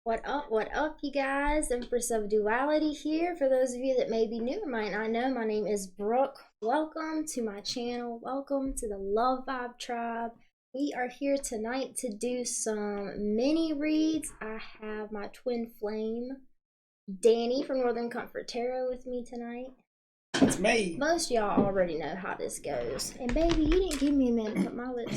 What up, you guys? Empress of Duality here. For those of you that may be new or might not know, my name is Brooke. Welcome to my channel. Welcome to the Love Vibe Tribe. We are here tonight to do some mini reads. I have my twin flame, Danny from Northern Comfort Tarot with me tonight. It's me. Most of y'all already know how this goes. And baby, you didn't give me a minute to put my lip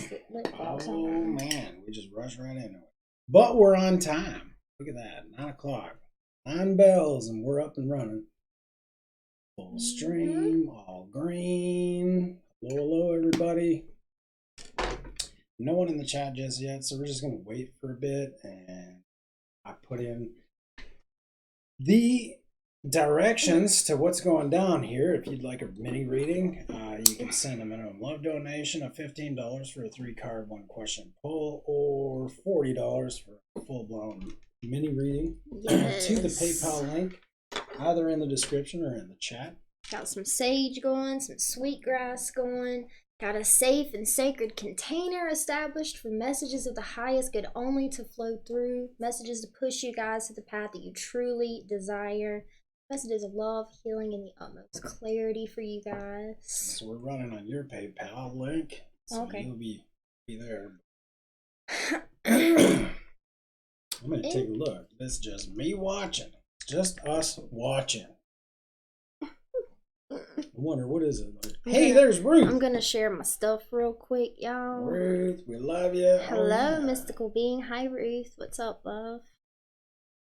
gloss on. Oh man, we just rushed right into it. But we're on time. Look at that, 9 o'clock. 9 bells and we're up and running. Full stream, all green. Hello, everybody. No one in the chat just yet, so we're just gonna wait for a bit. And I put in the directions to what's going down here. If you'd like a mini reading, you can send a minimum love donation of $15 for a 3-card 1-question pull, or $40 for a full-blown mini reading. Yes. To the PayPal link, either in the description or in the chat. Got some sage going, some sweetgrass going. Got a safe and sacred container established for messages of the highest good only to flow through. Messages to push you guys to the path that you truly desire. Messages of love, healing, and the utmost clarity for you guys. So we're running on your PayPal link. So okay. You'll be there. I'm going to take a look. It's just me watching. Just us watching. I wonder, what is it? Like, hey, there's Ruth. I'm going to share my stuff real quick, y'all. Ruth, we love you. Hello, mystical being. Hi, Ruth. What's up, love?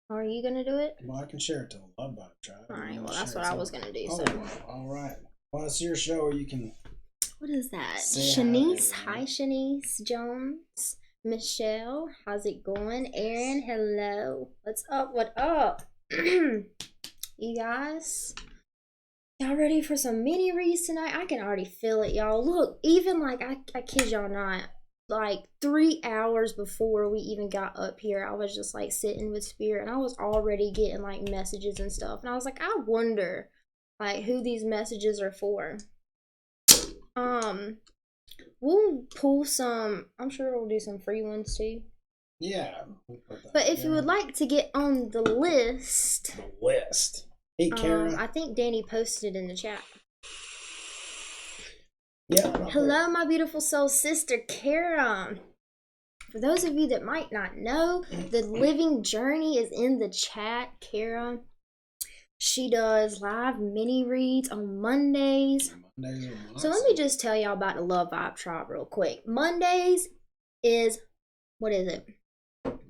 Are you going to do it? Well, I can share it to the Love Vibe Tribe. Alright, well, that's what I was going to do. Oh, so. All right. Well, it's your show. You can... What is that? Shanice. Hi, Shanice Jones. Michelle, how's it going? Aaron, hello. What's up? What up? You guys, y'all ready for some mini reads tonight? I can already feel it, y'all. Look, even like, I kid y'all not, like 3 hours before we even got up here, I was just like sitting with Spirit, and I was already getting like messages and stuff. And I was like, I wonder like who these messages are for. We'll pull some, I'm sure we'll do some free ones too. Yeah. But if you would like to get on the list. The list. Hey, Kara. I think Danny posted it in the chat. Yeah. Hello, my beautiful soul sister, Kara. For those of you that might not know, the Living Journey is in the chat, Kara. She does live mini reads on Mondays. So let me just tell y'all about the Love Vibe Tribe real quick. Mondays is, what is it?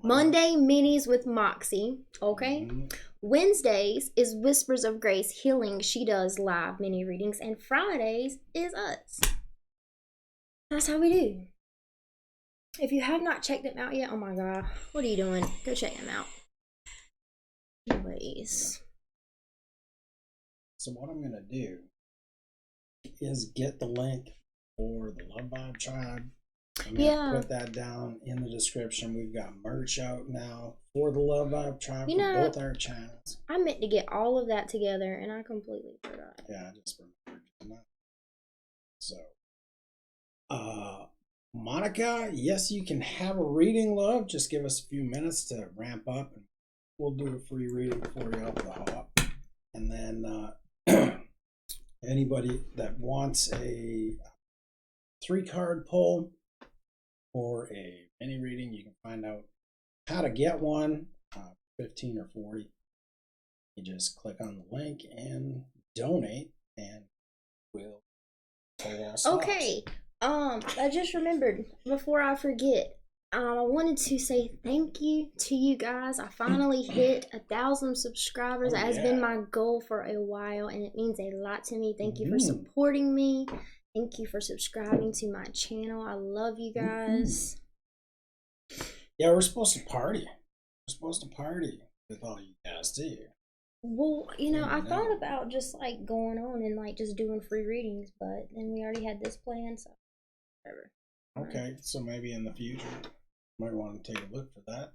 Monday minis with Moxie, okay? Wednesdays is Whispers of Grace Healing. She does live mini readings. And Fridays is us. That's how we do. If you have not checked them out yet, oh my God, what are you doing? Go check them out. Anyways. So what I'm going to do is get the link for the Love Vibe Tribe. I'm going to put that down in the description. We've got merch out now for the Love Vibe Tribe for both our channels. I meant to get all of that together and I completely forgot. Yeah, I just remembered tonight. So, Monica, yes, you can have a reading, love. Just give us a few minutes to ramp up and we'll do a free reading for you off the hop. And then anybody that wants a 3-card pull or a mini reading, you can find out how to get one, 15 or 40. You just click on the link and donate, and we'll pull all stops. Okay, I just remembered before I forget. I wanted to say thank you to you guys. I finally hit 1,000 subscribers. That has been my goal for a while, and it means a lot to me. Thank you for supporting me. Thank you for subscribing to my channel. I love you guys. Yeah, we're supposed to party. We're supposed to party with all you guys too. Well, you know, I thought about just like going on and like just doing free readings, but then we already had this plan, so whatever. Okay, so maybe in the future, you might want to take a look for that.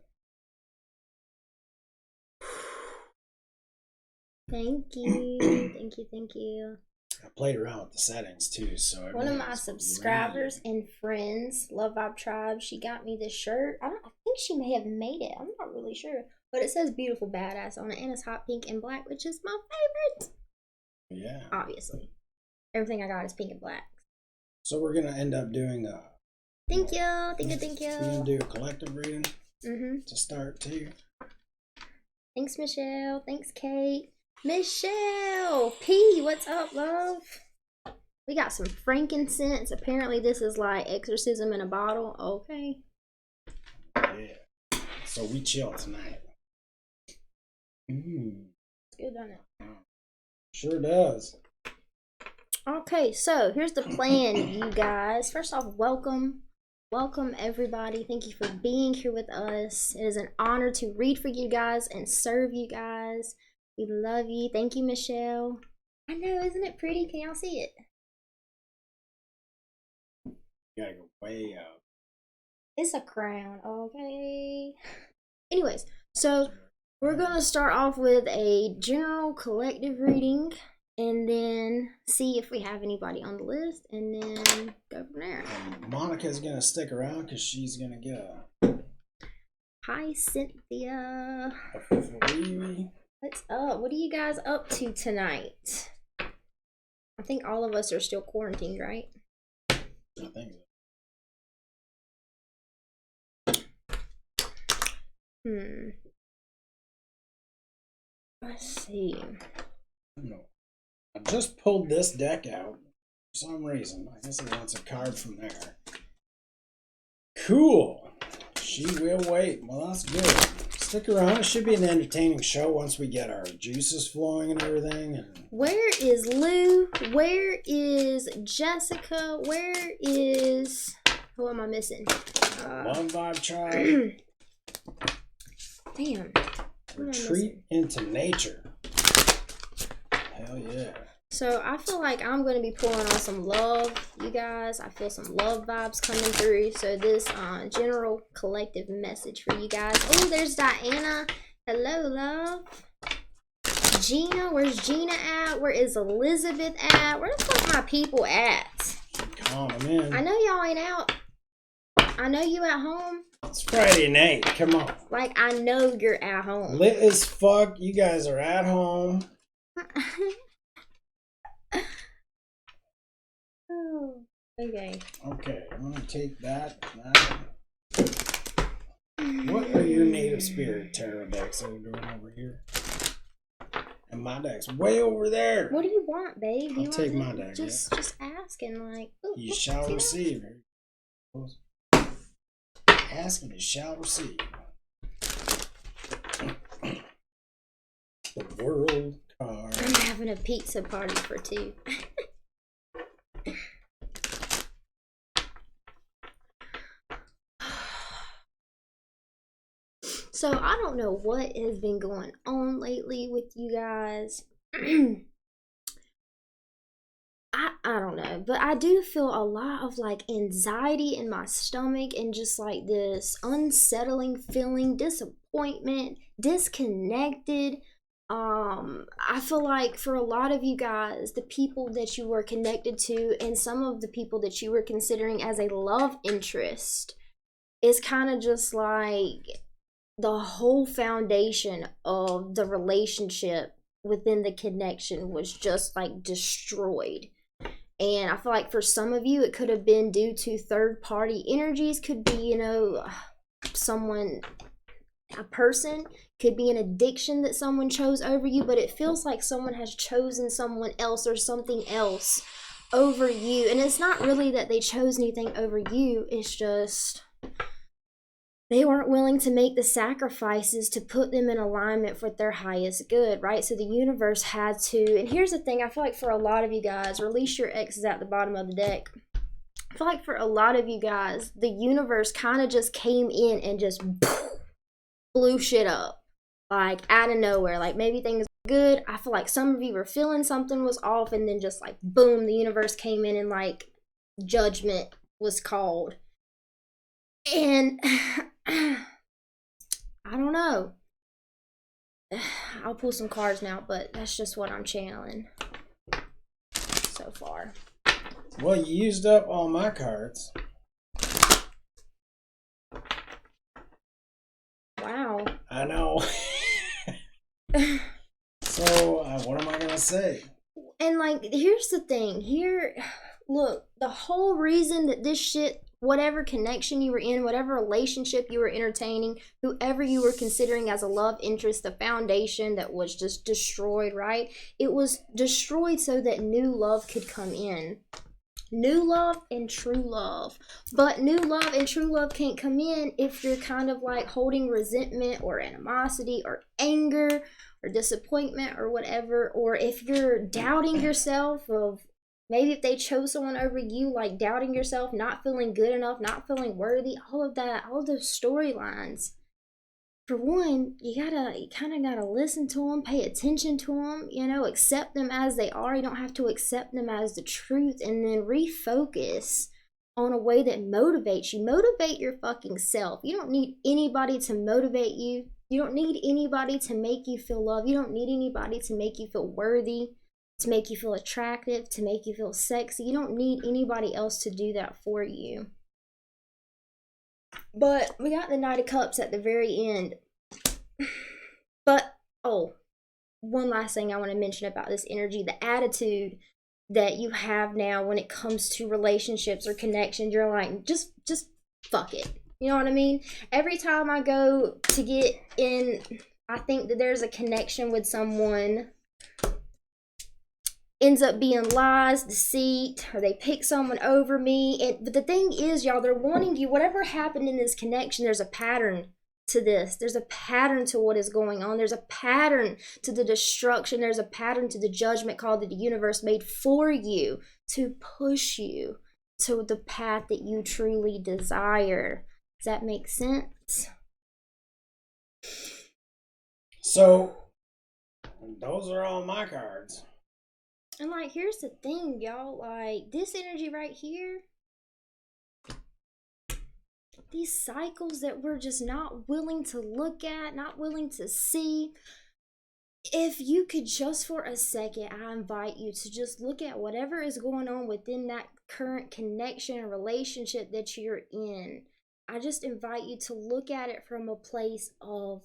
Thank you. Thank you. I played around with the settings too, so one of my subscribers and friends, Love Vibe Tribe, she got me this shirt. I think she may have made it. I'm not really sure. But it says beautiful badass on it, and it's hot pink and black, which is my favorite. Yeah. Obviously. Everything I got is pink and black. So we're going to end up doing a... Thank you. Thank you. We're going to do a collective reading to start, too. Thanks, Michelle. Thanks, Kate. Michelle! P, what's up, love? We got some frankincense. Apparently this is like exorcism in a bottle. Okay. Yeah. So we chill tonight. It's good, doesn't it? Sure does. Okay, so here's the plan, you guys. First off, welcome. Welcome, everybody. Thank you for being here with us. It is an honor to read for you guys and serve you guys. We love you. Thank you, Michelle. I know, isn't it pretty? Can y'all see it? You gotta go way up. It's a crown, okay. Anyways, so we're going to start off with a general collective reading and then see if we have anybody on the list and then go from there. Monica's going to stick around because she's going to get Hi, Cynthia. a What's up? What are you guys up to tonight? I think all of us are still quarantined, right? I think so. Let's see. No. I just pulled this deck out for some reason. I guess it wants a card from there. Cool. She will wait. Well, that's good. Stick around. It should be an entertaining show once we get our juices flowing and everything. And where is Lou? Where is Jessica? Where is... Who am I missing? Love Vibe Tribe. Damn. Retreat into nature. Hell yeah. So I feel like I'm going to be pulling on some love, you guys. I feel some love vibes coming through. So this general collective message for you guys. Oh, there's Diana. Hello, love. Gina, where's Gina at? Where is Elizabeth at? Where the fuck my people at? Come on, in. I know y'all ain't out. I know you at home. It's Friday night. Come on. Like, I know you're at home. Lit as fuck. You guys are at home. Oh, okay. Okay, I'm gonna take that. What are your native spirit tarot decks that we're doing over here? And my deck's way over there. What do you want, babe? I'll take my deck. Just asking, like. Ooh, you shall receive. Ask and you shall receive. The world card. I'm having a pizza party for two. So I don't know what has been going on lately with you guys. I don't know, but I do feel a lot of like anxiety in my stomach and just like this unsettling feeling, disappointment, disconnected. I feel like for a lot of you guys, the people that you were connected to and some of the people that you were considering as a love interest is kind of just like the whole foundation of the relationship within the connection was just like destroyed. And I feel like for some of you, it could have been due to third party energies, could be, you know, someone, a person, could be an addiction that someone chose over you, but it feels like someone has chosen someone else or something else over you. And it's not really that they chose anything over you, it's just they weren't willing to make the sacrifices to put them in alignment for their highest good, right? So the universe had to, and here's the thing, I feel like for a lot of you guys, release your exes at the bottom of the deck. I feel like for a lot of you guys, the universe kind of just came in and just blew shit up, like out of nowhere. Like maybe things were good. I feel like some of you were feeling something was off, and then just like boom, the universe came in and like judgment was called. And I don't know. I'll pull some cards now, but that's just what I'm channeling so far. Well, you used up all my cards. Wow. I know. So, what am I gonna say? And like, here's the thing. Here, look, the whole reason that this shit, whatever connection you were in, whatever relationship you were entertaining, whoever you were considering as a love interest, the foundation that was just destroyed, right? It was destroyed so that new love could come in. New love and true love. But new love and true love can't come in if you're kind of like holding resentment or animosity or anger or disappointment or whatever, or if you're doubting yourself of maybe if they chose someone over you, like doubting yourself, not feeling good enough, not feeling worthy, all of that, all of those storylines. For one, you kind of gotta listen to them, pay attention to them, accept them as they are. You don't have to accept them as the truth, and then refocus on a way that motivates you. Motivate your fucking self. You don't need anybody to motivate you. You don't need anybody to make you feel loved. You don't need anybody to make you feel worthy, to make you feel attractive, to make you feel sexy. You don't need anybody else to do that for you. But we got the Knight of Cups at the very end. But, one last thing I want to mention about this energy, the attitude that you have now when it comes to relationships or connections. You're like, just fuck it. You know what I mean? Every time I go to get in, I think that there's a connection with someone, ends up being lies, deceit, or they pick someone over me. But the thing is, y'all, they're wanting you, whatever happened in this connection, there's a pattern to this. There's a pattern to what is going on. There's a pattern to the destruction. There's a pattern to the judgment call that the universe made for you to push you to the path that you truly desire. Does that make sense? So, those are all my cards. And like, here's the thing, y'all. Like, this energy right here, these cycles that we're just not willing to look at, not willing to see. If you could just for a second, I invite you to just look at whatever is going on within that current connection and relationship that you're in. I just invite you to look at it from a place of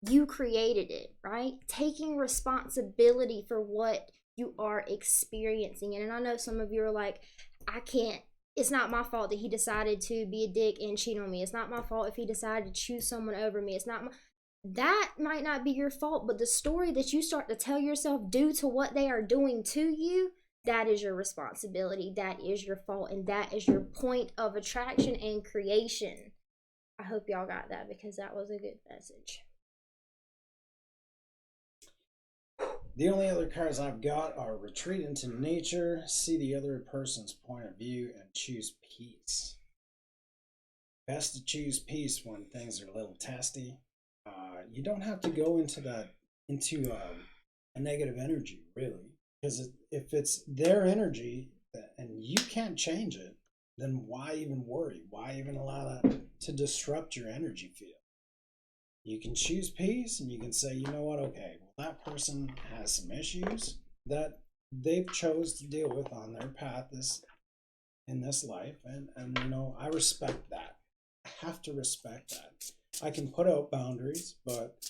you created it, right? Taking responsibility for what you are experiencing. And I know some of you are like, it's not my fault that he decided to be a dick and cheat on me. It's not my fault if he decided to choose someone over me. That might not be your fault, but the story that you start to tell yourself due to what they are doing to you, that is your responsibility. That is your fault, and that is your point of attraction and creation. I hope y'all got that, because that was a good message. The only other cards I've got are retreat into nature, see the other person's point of view, and choose peace. Best to choose peace when things are a little testy. You don't have to go into a negative energy, really, because if it's their energy and you can't change it, then why even worry? Why even allow that to disrupt your energy field? You can choose peace, and you can say, you know what, okay, well, that person has some issues that they've chose to deal with on their path in this life, and I respect that. I have to respect that. I can put out boundaries, but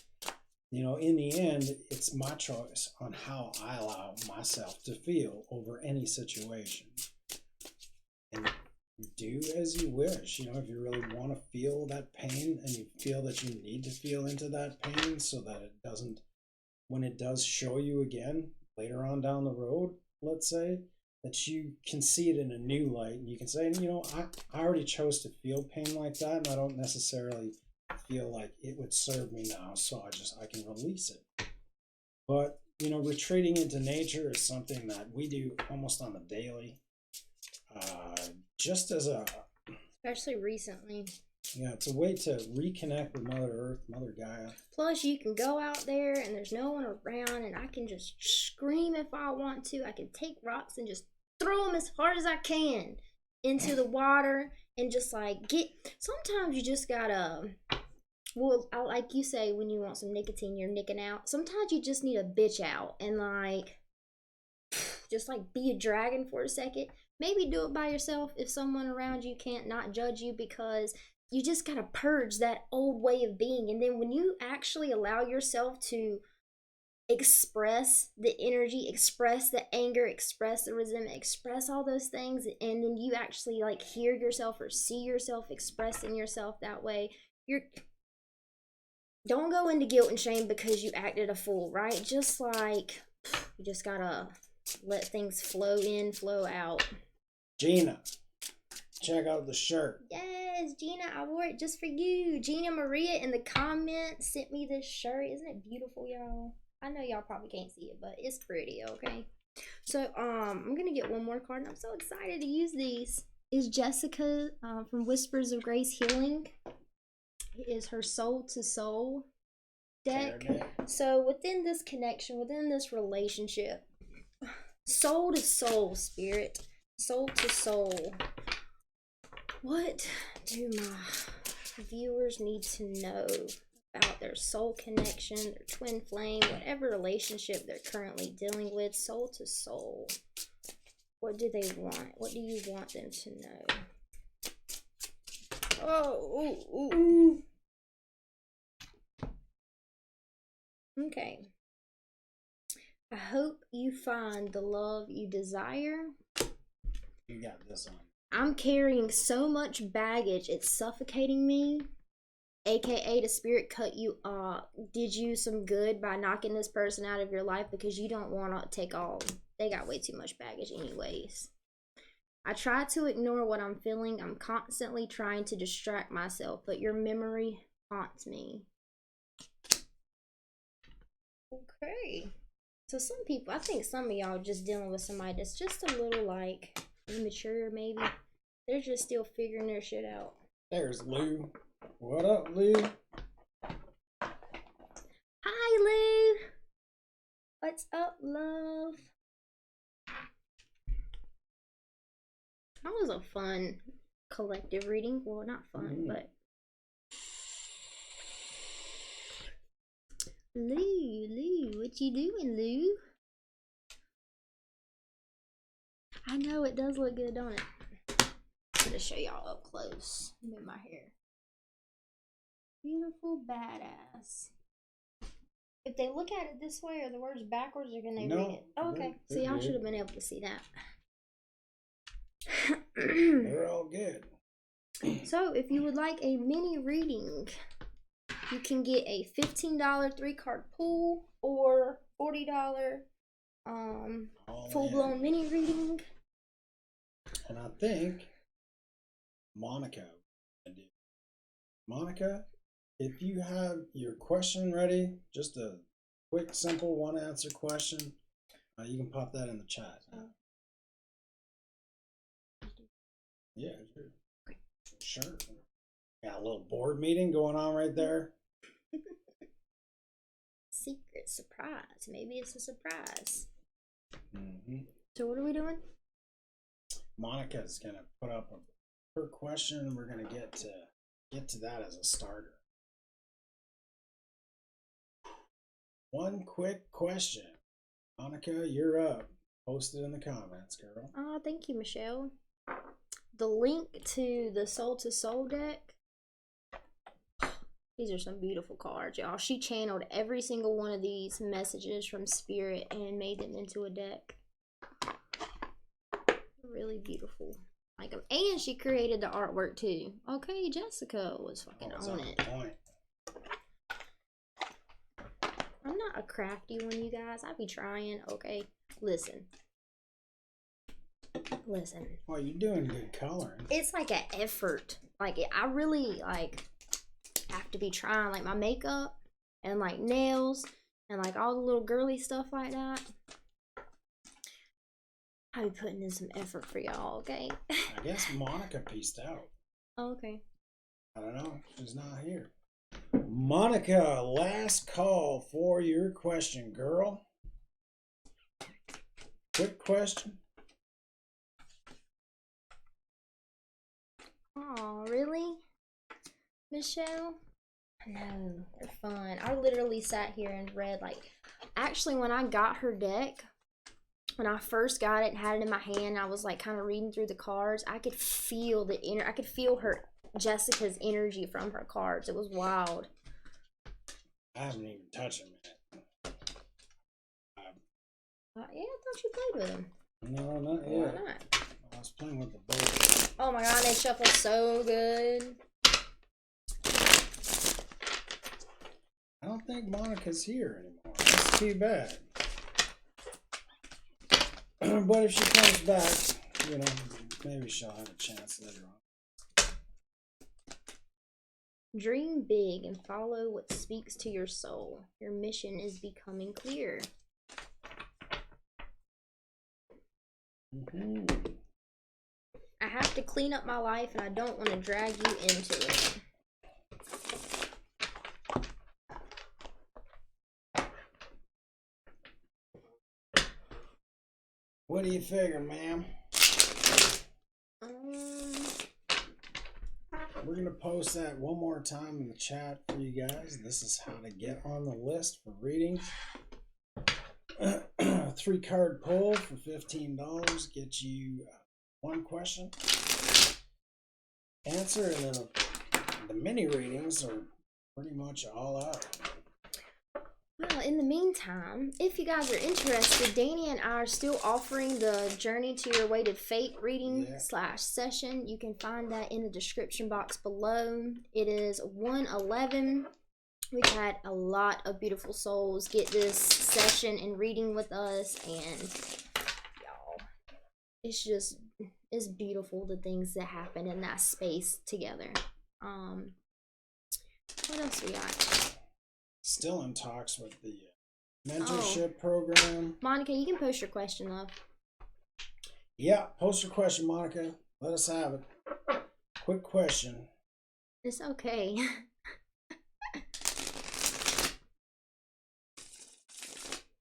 in the end, it's my choice on how I allow myself to feel over any situation. And do as you wish. If you really want to feel that pain and you feel that you need to feel into that pain so that it doesn't, when it does show you again later on down the road, let's say, that you can see it in a new light, and you can say, I already chose to feel pain like that, and I don't necessarily feel like it would serve me now, so I can release it. But retreating into nature is something that we do almost on the daily, just as especially recently. Yeah, it's a way to reconnect with Mother Earth, Mother Gaia. Plus, you can go out there and there's no one around, and I can just scream if I want to. I can take rocks and just throw them as hard as I can into the water, and just like sometimes you just gotta, like you say, when you want some nicotine, you're nicking out. Sometimes you just need a bitch out and just be a dragon for a second. Maybe do it by yourself if someone around you can't not judge you, because you just gotta purge that old way of being. And then when you actually allow yourself to express the energy, express the anger, express the resentment, express all those things, and then you actually like hear yourself or see yourself expressing yourself that way, don't go into guilt and shame because you acted a fool, right? Just like you just gotta let things flow in, flow out. Gina, check out the shirt. Yes, Gina, I wore it just for you. Gina Maria in the comments sent me this shirt. Isn't it beautiful, y'all? I know y'all probably can't see it, but it's pretty, okay? So, I'm gonna get one more card, and I'm so excited to use these. Is Jessica from Whispers of Grace Healing. It is her Soul to Soul deck. So, within this connection, within this relationship, soul to soul, spirit, soul to soul, what do my viewers need to know about their soul connection, their twin flame, whatever relationship they're currently dealing with, soul to soul? What do they want? What do you want them to know? Oh, ooh, ooh. Okay. I hope you find the love you desire. You got this on. I'm carrying so much baggage, it's suffocating me. AKA the spirit did you some good by knocking this person out of your life because you don't want to take all. They got way too much baggage anyways. I try to ignore what I'm feeling. I'm constantly trying to distract myself, but your memory haunts me. Okay. So some people, I think some of y'all just dealing with somebody that's just a little like immature maybe. They're just still figuring their shit out. There's Lou. What up, Lou? Hi, Lou. What's up, love? That was a fun collective reading. Well, not fun, but Lou, what you doing, Lou? I know it does look good, don't it? I'm gonna show y'all up close. Move my hair. Beautiful badass. If they look at it this way or the words backwards, they're gonna read it. Oh, okay. So y'all should have been able to see that. They're all good. So if you would like a mini reading, you can get a $15 3-card pool or $40 full-blown mini reading. And I think Monica, if you have your question ready, just a quick, simple, one-answer question, you can pop that in the chat. Yeah, sure. Got a little board meeting going on right there. Secret surprise. Maybe it's a surprise. Mm-hmm. So what are we doing? Monica's gonna put up her question, and we're gonna get to that as a starter. One quick question, Monica, you're up. Post it in the comments, girl. Oh, thank you, Michelle. The link to the Soul to Soul deck. These are some beautiful cards, y'all. She channeled every single one of these messages from Spirit and made them into a deck. Really beautiful. Like them. And she created the artwork too. Okay, Jessica was fucking on it. Point. I'm not a crafty one, you guys. I be trying. Okay, listen. Well, you're doing good coloring. It's like an effort. Like I really like have to be trying. Like my makeup and like nails and like all the little girly stuff like that. I be putting in some effort for y'all. Okay. I guess Monica pieced out. Oh, okay. I don't know. She's not here. Monica, last call for your question, girl. Quick question. Oh, really? Michelle? No, they're fun. I literally sat here and read, like, actually when I got her deck, when I first got it and had it in my hand, I was like kind of reading through the cards. I could feel I could feel her Jessica's energy from her cards. It was wild. I haven't even touched him yet. Yeah, I thought you played with them. No, not Why yet. not? I was playing with the board. Oh my god, they shuffle so good. I don't think Monica's here anymore. That's too bad. But if she comes back, you know, maybe she'll have a chance later on. Dream big and follow what speaks to your soul. Your mission is becoming clear. I have to clean up my life and I don't want to drag you into it. What do you figure, ma'am? We're going to post that one more time in the chat for you guys. This is how to get on the list for readings. 3-card pull for $15 gets you one question answer, and then the mini readings are pretty much all out. Well, in the meantime, if you guys are interested, Danny and I are still offering the Journey to Your Weighted Fate reading / session. You can find that in the description box below. It is 111. We've had a lot of beautiful souls get this session and reading with us, and y'all, it's beautiful, the things that happen in that space together. What else we got? Still in talks with the mentorship program. Monica, you can post your question, love. Yeah, post your question, Monica. Let us have it. Quick question. It's okay.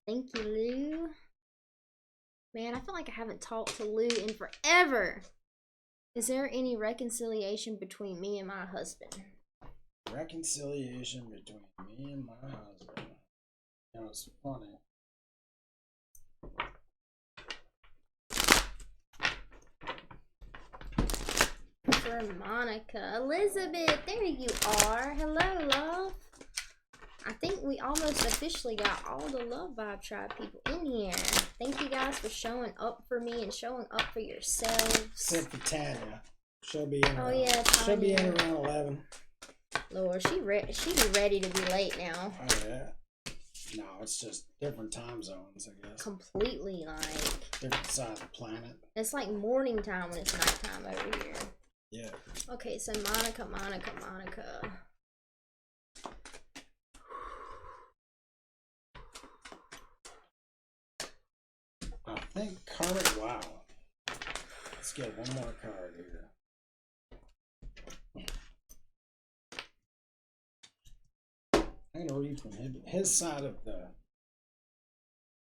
Thank you, Lou. Man, I feel like I haven't talked to Lou in forever. Is there any reconciliation between me and my husband? Reconciliation between me and my husband. You know, it's funny. For Monica. Elizabeth, there you are. Hello, love. I think we almost officially got all the Love Vibe Tribe people in here. Thank you guys for showing up for me and showing up for yourselves. Except for Tanya. She'll be in. She'll be in around 11. Lord, she be ready to be late now. Oh yeah. No, it's just different time zones, I guess. Completely, like different side of the planet. It's like morning time when it's nighttime over here. Yeah. Okay, so Monica. I think karmic. Wow. Let's get one more card here. I'm going to read from his side of the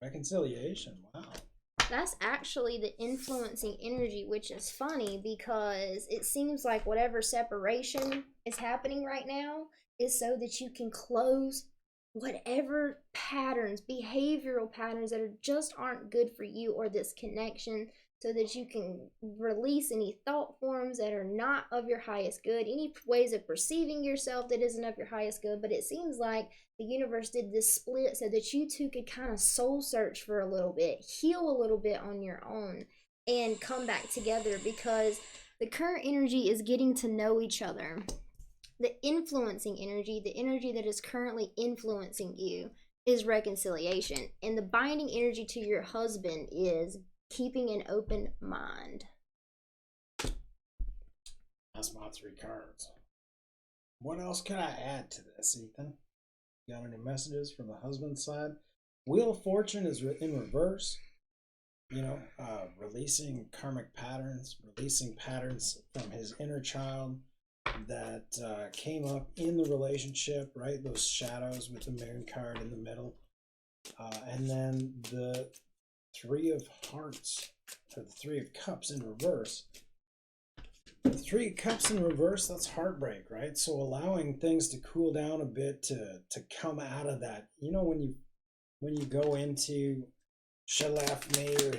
reconciliation. Wow. That's actually the influencing energy, which is funny because it seems like whatever separation is happening right now is so that you can close whatever patterns, behavioral patterns that just aren't good for you, or this connection, so that you can release any thought forms that are not of your highest good, any ways of perceiving yourself that isn't of your highest good. But it seems like the universe did this split so that you two could kind of soul search for a little bit, heal a little bit on your own, and come back together, because the current energy is getting to know each other. The influencing energy, the energy that is currently influencing you, is reconciliation. And the binding energy to your husband is keeping an open mind. That's my 3 cards. What else can I add to this, Ethan? Got any messages from the husband's side? Wheel of Fortune is in reverse. You know, releasing karmic patterns, releasing patterns from his inner child that came up in the relationship, right? Those shadows with the Moon card in the middle. And then the 3 of Hearts, or the 3 of Cups in reverse. The 3 of Cups in reverse, that's heartbreak, right? So allowing things to cool down a bit, to come out of that. You know, when you go into she left me, or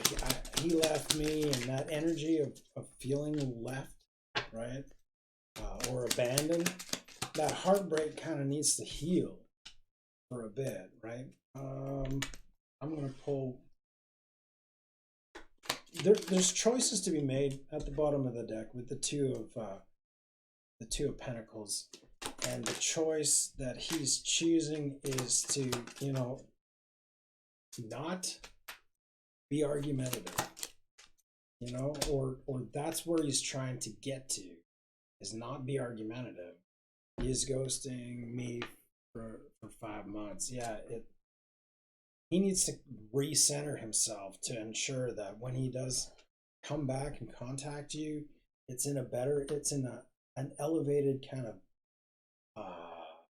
he left me, and that energy of feeling left, right? or abandoned, that heartbreak kind of needs to heal for a bit, right? I'm going to pull. There's choices to be made at the bottom of the deck with the Two of Pentacles, and the choice that he's choosing is to, not be argumentative, or that's where he's trying to get to, is not be argumentative. He is ghosting me for 5 months. Yeah, he needs to recenter himself to ensure that when he does come back and contact you, it's in an elevated kind of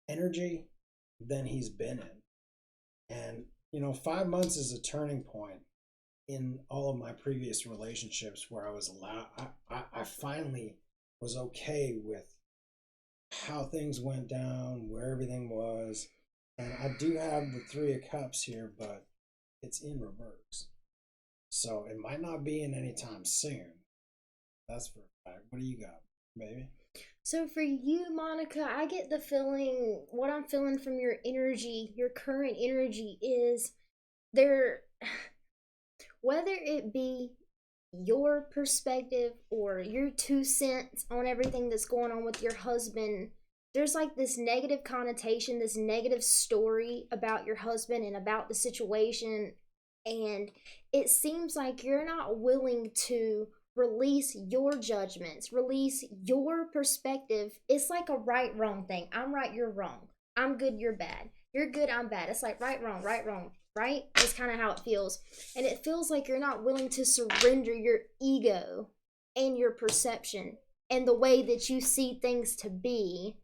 energy than he's been in. And 5 months is a turning point in all of my previous relationships where I was allowed. I finally was okay with how things went down, where everything was. And I do have the Three of Cups here, but it's in reverse. So it might not be in any time soon. That's for a fact. What do you got, baby? So for you, Monica, I get the feeling, what I'm feeling from your energy, your current energy is there, whether it be your perspective or your 2 cents on everything that's going on with your husband, there's like this negative connotation, this negative story about your husband and about the situation, and it seems like you're not willing to release your judgments, release your perspective. It's like a right wrong thing. I'm right, you're wrong. I'm good, you're bad. You're good, I'm bad. It's like right wrong, right? It's kind of how it feels. And it feels like you're not willing to surrender your ego and your perception and the way that you see things to be,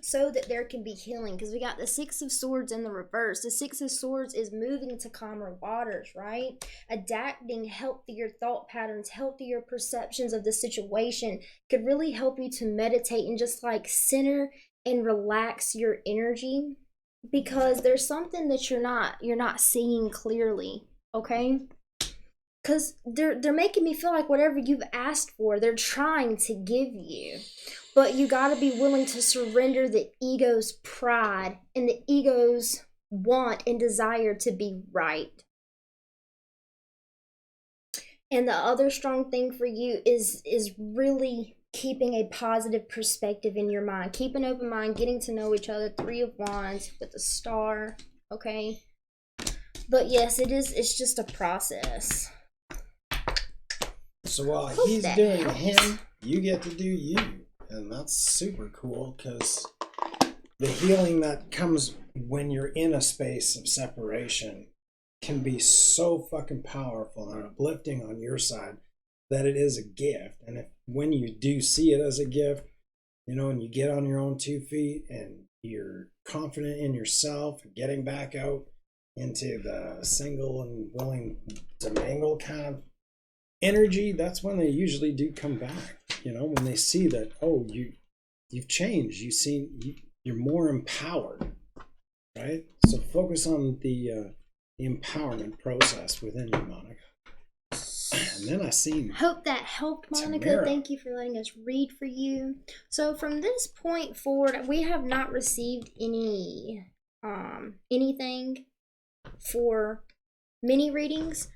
so that there can be healing. Because we got the Six of Swords in the reverse. The Six of Swords is moving to calmer waters, right? Adapting healthier thought patterns, healthier perceptions of the situation could really help you to meditate and just like center and relax your energy, because there's something that you're not seeing clearly, okay? Because they're making me feel like whatever you've asked for, they're trying to give you. But you got to be willing to surrender the ego's pride and the ego's want and desire to be right. And the other strong thing for you is really keeping a positive perspective in your mind. Keep an open mind, getting to know each other. Three of Wands with the Star, okay? But yes, it's just a process. So while he's doing him, you get to do you. And that's super cool, because the healing that comes when you're in a space of separation can be so fucking powerful and uplifting on your side that it is a gift. And when you do see it as a gift, and you get on your own 2 feet and you're confident in yourself, getting back out into the single and willing to mingle kind of energy, that's when they usually do come back. When they see that, oh, you've changed, you're more empowered, right? So focus on the empowerment process within you, Monica. And then I see. Hope that helped, Monica. Tamara. Thank you for letting us read for you. So from this point forward, we have not received anything for mini readings.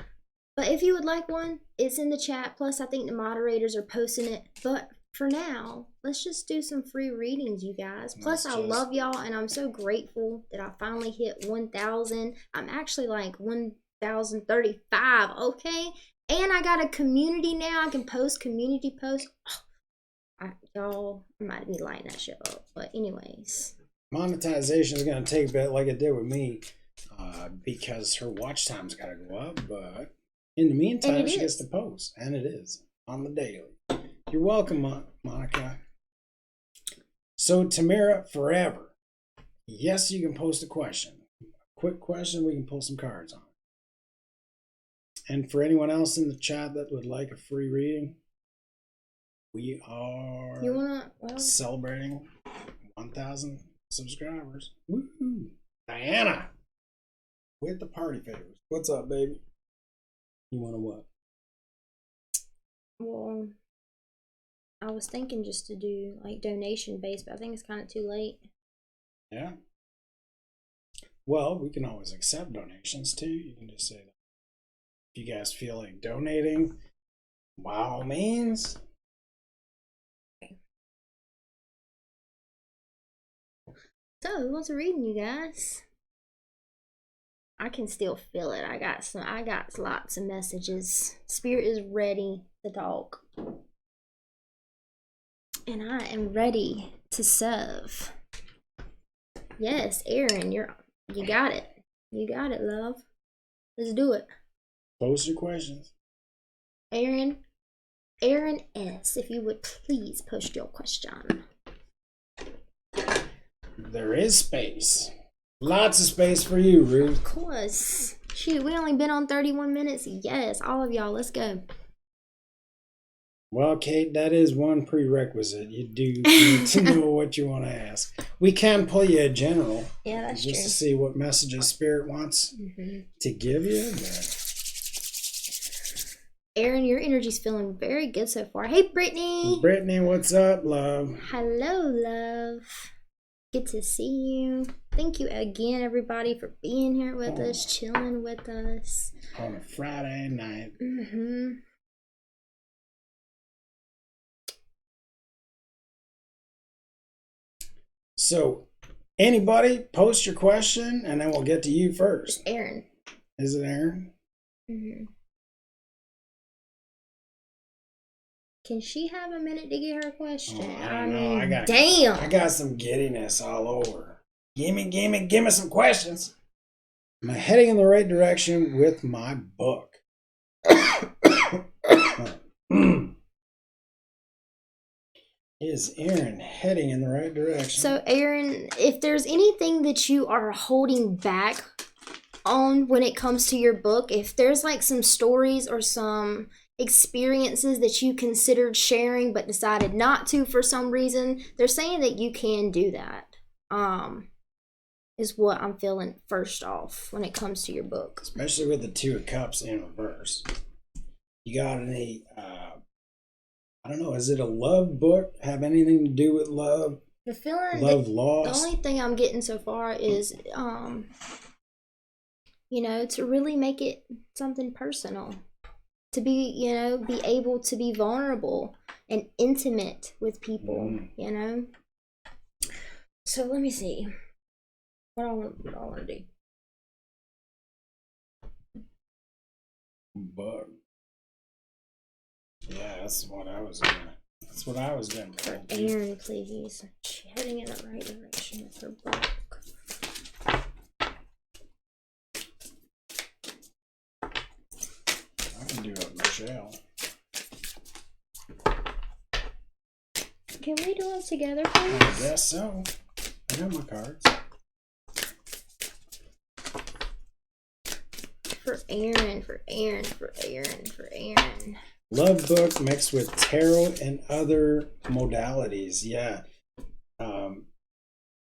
But if you would like one, it's in the chat. Plus, I think the moderators are posting it. But for now, let's just do some free readings, you guys. Plus, I love y'all, and I'm so grateful that I finally hit 1,000. I'm actually like 1,035, okay? And I got a community now. I can post community posts. Y'all might be lighting that shit up. But anyways. Monetization is going to take a bit like it did with me, because her watch time's got to go up, but in the meantime, she gets to post, and it is on the daily. You're welcome, Monica. So, Tamara, forever. Yes, you can post a question. A quick question, we can pull some cards on. And for anyone else in the chat that would like a free reading, we are celebrating 1,000 subscribers. Woohoo! Diana with the party favors. What's up, baby? You want to what? Well, I was thinking just to do like donation based, but I think it's kind of too late. Yeah. Well, we can always accept donations too. You can just say that. If you guys feel like donating, by all means. So, who wants to read, you guys? I can still feel it. I got lots of messages. Spirit is ready to talk. And I am ready to serve. Yes, Aaron, you got it. You got it, love. Let's do it. Post your questions. Aaron S., if you would please post your question. There is space. Lots of space for you, Ruth. Of course. Shoot, we only been on 31 minutes. Yes, all of y'all, let's go. Well, Kate, that is one prerequisite. You do need to know what you want to ask. We can pull you a general. Yeah, that's just true. to see what messages Spirit wants to give you. But... Aaron, your energy's feeling very good so far. Hey, Brittany. Brittany, what's up, love? Hello, love. Good to see you. Thank you again, everybody, for being here with us, chilling with us. On a Friday night. So, anybody, post your question, and then we'll get to you first. It's Aaron. Is it Aaron? Can she have a minute to get her question? Oh, I mean, damn. I got some giddiness all over. Give me some questions. Am I heading in the right direction with my book? Is Aaron heading in the right direction? So, Aaron, if there's anything that you are holding back on when it comes to your book, if there's like some stories or some experiences that you considered sharing but decided not to for some reason, they're saying that you can do that. Is what I'm feeling first off when it comes to your book. Especially with the Two of Cups in reverse. You got any, I don't know, is it a love book? Have anything to do with love? The feeling, love lost? The only thing I'm getting so far is, to really make it something personal. To be, be able to be vulnerable and intimate with people, So let me see. What I want to do. Book. Yeah, that's what I was gonna For Aaron, please. She's heading in the right direction with her book. I can do it, Michelle. Can we do it together, please? I guess so. I got my cards. For Aaron. Love book mixed with tarot and other modalities. Yeah.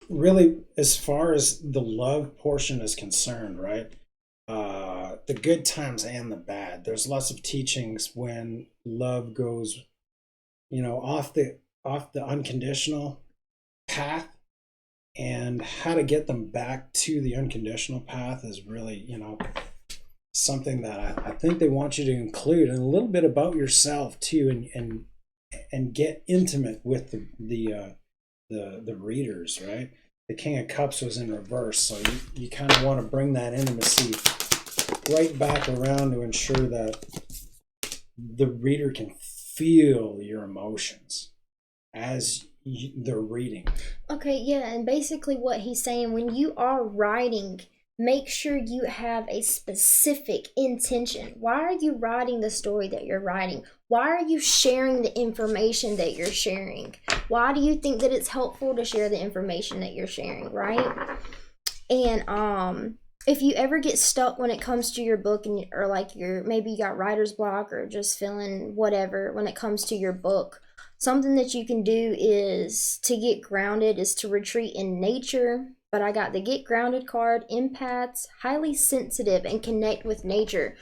Really, as far as the love portion is concerned, right? The good times and the bad. There's lots of teachings when love goes, off the unconditional path, and how to get them back to the unconditional path is really, something that I think they want you to include, and a little bit about yourself too, and get intimate with the readers, right? The King of Cups was in reverse, so you kind of want to bring that intimacy right back around to ensure that the reader can feel your emotions as they're reading. Okay, yeah, and basically what he's saying, when you are writing, make sure you have a specific intention. Why are you writing the story that you're writing? Why are you sharing the information that you're sharing? Why do you think that it's helpful to share the information that you're sharing, right? And if you ever get stuck when it comes to your book, or like maybe you got writer's block or just feeling whatever when it comes to your book, something that you can do is to get grounded, is to retreat in nature. But I got the Get Grounded card, empaths, highly sensitive, and connect with nature.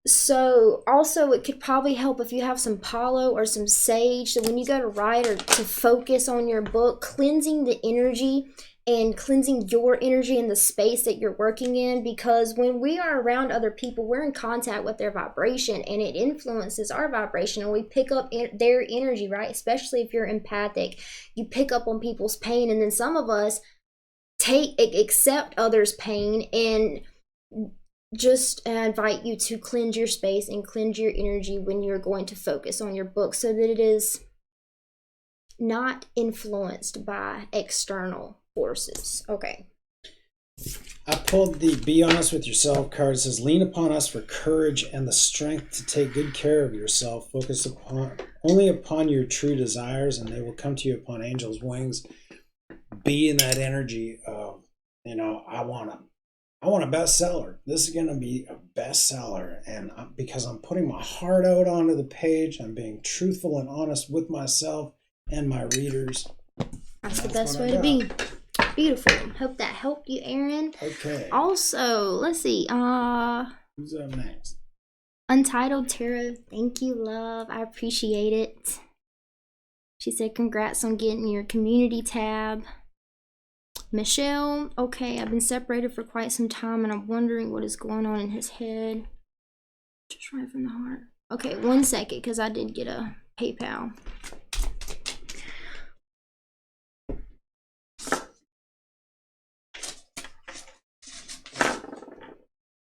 So also it could probably help if you have some palo or some sage. So when you go to write or to focus on your book, cleansing the energy and cleansing your energy in the space that you're working in, because when we are around other people, we're in contact with their vibration and it influences our vibration and we pick up their energy, right? Especially if you're empathic, you pick up on people's pain, and then some of us accept others' pain. And just invite you to cleanse your space and cleanse your energy when you're going to focus on your book, so that it is not influenced by external forces. Okay. I pulled the Be Honest with Yourself card. It says, lean upon us for courage and the strength to take good care of yourself. Focus only upon your true desires, and they will come to you upon angels' wings. Be in that energy of, I want a bestseller. This is going to be a bestseller. And because I'm putting my heart out onto the page, I'm being truthful and honest with myself and my readers. That's the best way to be. Beautiful. Hope that helped you, Aaron. Okay. Also, let's see. Who's up next? Untitled Tarot. Thank you, love. I appreciate it. She said, congrats on getting your community tab. Michelle, okay, I've been separated for quite some time and I'm wondering what is going on in his head. Just right from the heart. Okay, 1 second, because I did get a PayPal.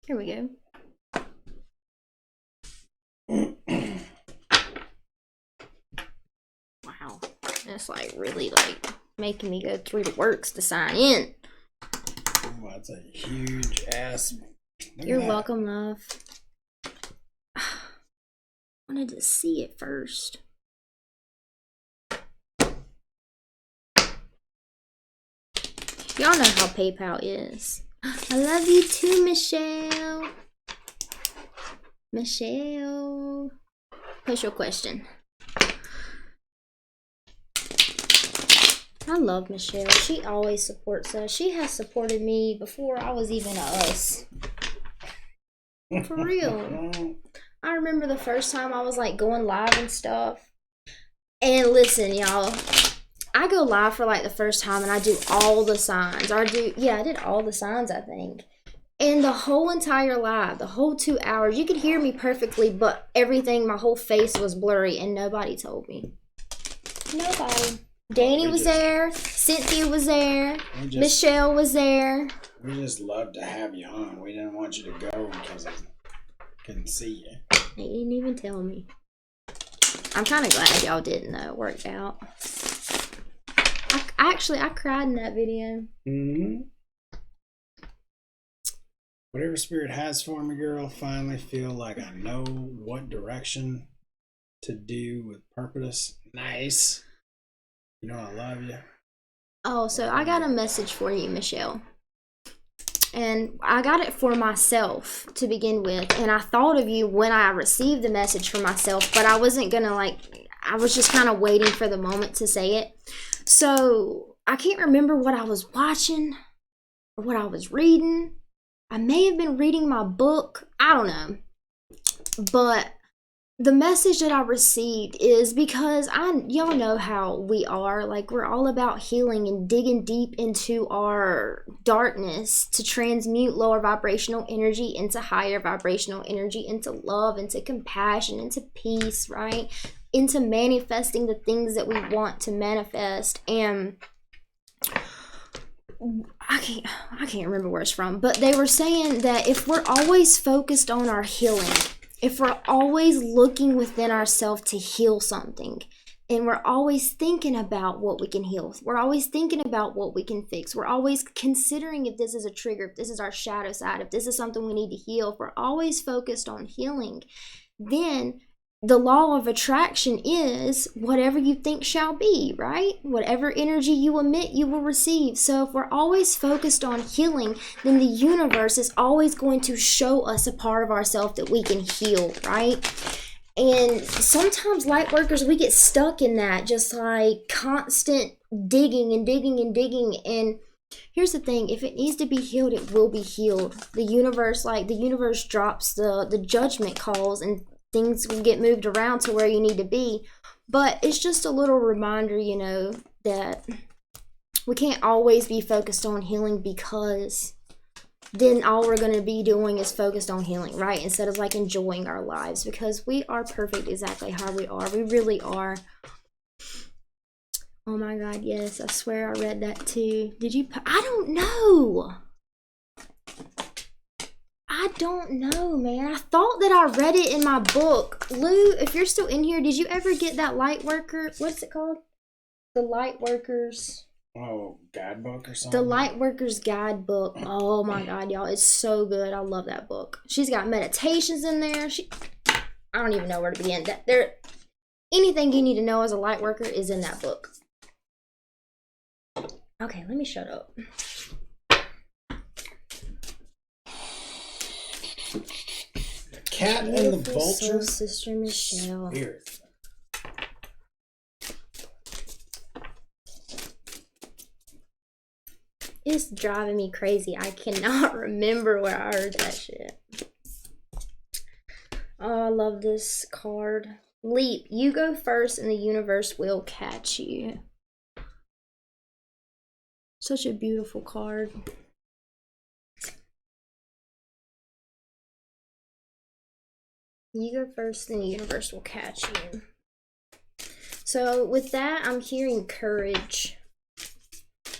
Here we go. Wow, that's like really like making me go through the works to sign in. Oh, that's a huge ass. You're welcome, love. Wanted to see it first. Y'all know how PayPal is. I love you too, Michelle. Michelle. What's your question? I love Michelle. She always supports us. She has supported me before I was even a us. For real. I remember the first time I was like going live and stuff. And listen, y'all. I go live for like the first time and I do all the signs. I did all the signs, I think. And the whole entire live, the whole 2 hours, you could hear me perfectly, but everything, my whole face was blurry and nobody told me. Nobody. Danny was there. Cynthia was there. Michelle was there. We just love to have you on. We didn't want you to go because I couldn't see you. They didn't even tell me. I'm kind of glad y'all didn't know. It worked out. I cried in that video. Mm-hmm. Whatever spirit has for me, girl, finally feel like I know what direction to do with purpose. Nice. You know I love you. Oh, so I got a message for you, Michelle. And I got it for myself to begin with. And I thought of you when I received the message for myself, but I wasn't going to I was just kind of waiting for the moment to say it. So I can't remember what I was watching or what I was reading. I may have been reading my book. I don't know. But the message that I received is because y'all know how we are. Like, we're all about healing and digging deep into our darkness to transmute lower vibrational energy into higher vibrational energy, into love, into compassion, into peace, right? Into manifesting the things that we want to manifest. And I can't remember where it's from, but they were saying that if we're always focused on our healing, if we're always looking within ourselves to heal something, and we're always thinking about what we can heal, we're always thinking about what we can fix, we're always considering if this is a trigger, if this is our shadow side, if this is something we need to heal, if we're always focused on healing, then the law of attraction is whatever you think shall be, right? Whatever energy you emit, you will receive. So if we're always focused on healing, then the universe is always going to show us a part of ourselves that we can heal, right? And sometimes light workers, we get stuck in that, just like constant digging and digging and digging. And Here's the thing, if it needs to be healed, it will be healed. The universe drops the judgment calls, and things will get moved around to where you need to be. But it's just a little reminder, you know, that we can't always be focused on healing, because then all we're going to be doing is focused on healing, right? Instead of like enjoying our lives, because we are perfect exactly how we are. We really are. Oh my God, yes, I swear I read that too. Did you? I don't know. I don't know, man. I thought that I read it in my book. Lou, if you're still in here, did you ever get that light worker? What's it called? The light workers. Oh, guidebook or something? The light workers guidebook. Oh my God, y'all. It's so good. I love that book. She's got meditations in there. I don't even know where to begin. Anything you need to know as a light worker is in that book. Okay, let me shut up. The cat and the vulture. Sister Michelle. Spirit. It's driving me crazy. I cannot remember where I heard that shit. Oh, I love this card. Leap. You go first and the universe will catch you. Such a beautiful card. You go first and the universe will catch you. So with that, I'm hearing courage.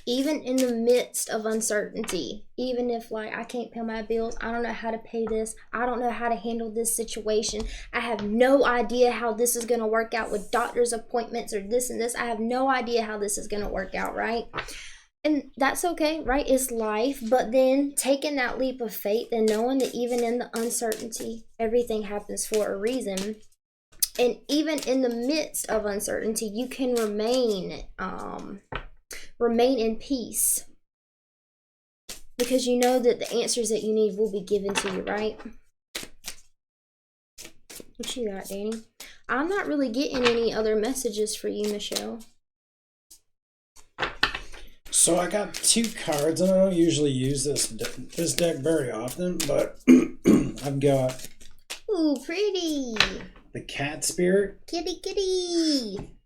Even in the midst of uncertainty, even if like I can't pay my bills, I don't know how to pay this, I don't know how to handle this situation, I have no idea how this is going to work out with doctor's appointments or this and this, I have no idea how this is going to work out, right? And that's okay, right? It's life. But then taking that leap of faith and knowing that even in the uncertainty, everything happens for a reason. And even in the midst of uncertainty, you can remain in peace, because you know that the answers that you need will be given to you, right? What you got, Danny? I'm not really getting any other messages for you, Michelle. So I got two cards, and I don't usually use this deck very often, but I've got... Ooh, pretty! The cat spirit. Kitty, kitty!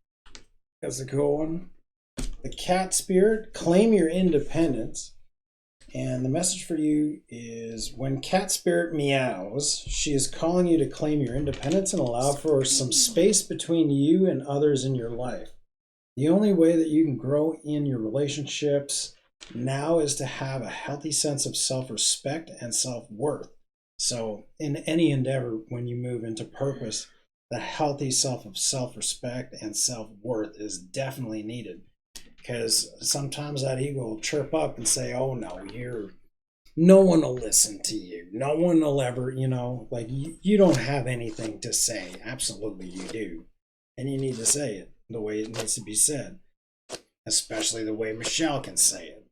That's a cool one. The cat spirit, claim your independence. And the message for you is, when cat spirit meows, she is calling you to claim your independence and allow for some space between you and others in your life. The only way that you can grow in your relationships now is to have a healthy sense of self-respect and self-worth. So in any endeavor, when you move into purpose, the healthy self-respect and self-worth is definitely needed. Because sometimes that ego will chirp up and say, oh no, no one will listen to you. No one will ever, like you don't have anything to say. Absolutely you do. And you need to say it the way it needs to be said. Especially the way Michelle can say it.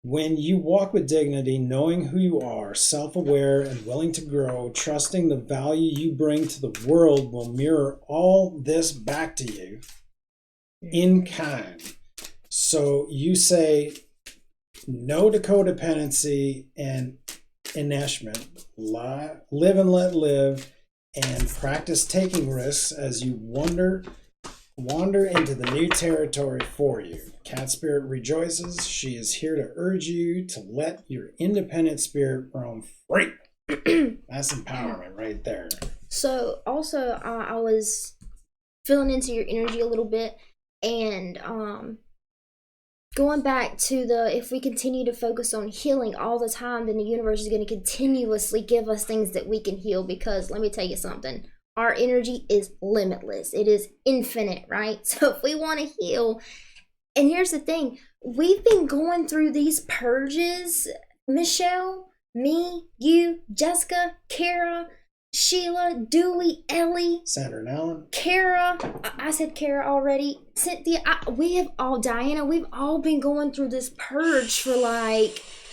When you walk with dignity, knowing who you are, self-aware and willing to grow, trusting the value you bring to the world will mirror all this back to you in kind. So you say no to codependency and enmeshment, live and let live, and practice taking risks as you wander into the new territory for you. Cat spirit rejoices. She is here to urge you to let your independent spirit roam free. That's empowerment right there. So also, I was feeling into your energy a little bit, and going back to if we continue to focus on healing all the time, then the universe is going to continuously give us things that we can heal, because let me tell you something. Our energy is limitless. It is infinite, right? So if we want to heal, and here's the thing, we've been going through these purges, Michelle, me, you, Jessica, Kara, Sheila, Dewey, Ellie, Sandra and Ellen, Kara, I said Kara already, Cynthia, Diana, we've all been going through this purge for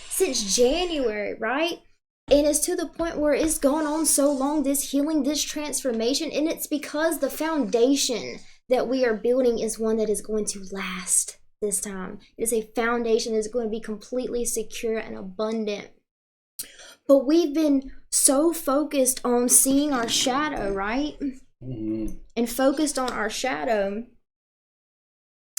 since January, right? And it's to the point where it's gone on so long, this healing, this transformation, and it's because the foundation that we are building is one that is going to last. this time. It is a foundation that is going to be completely secure and abundant. But we've been so focused on seeing our shadow, right? Mm-hmm. And focused on our shadow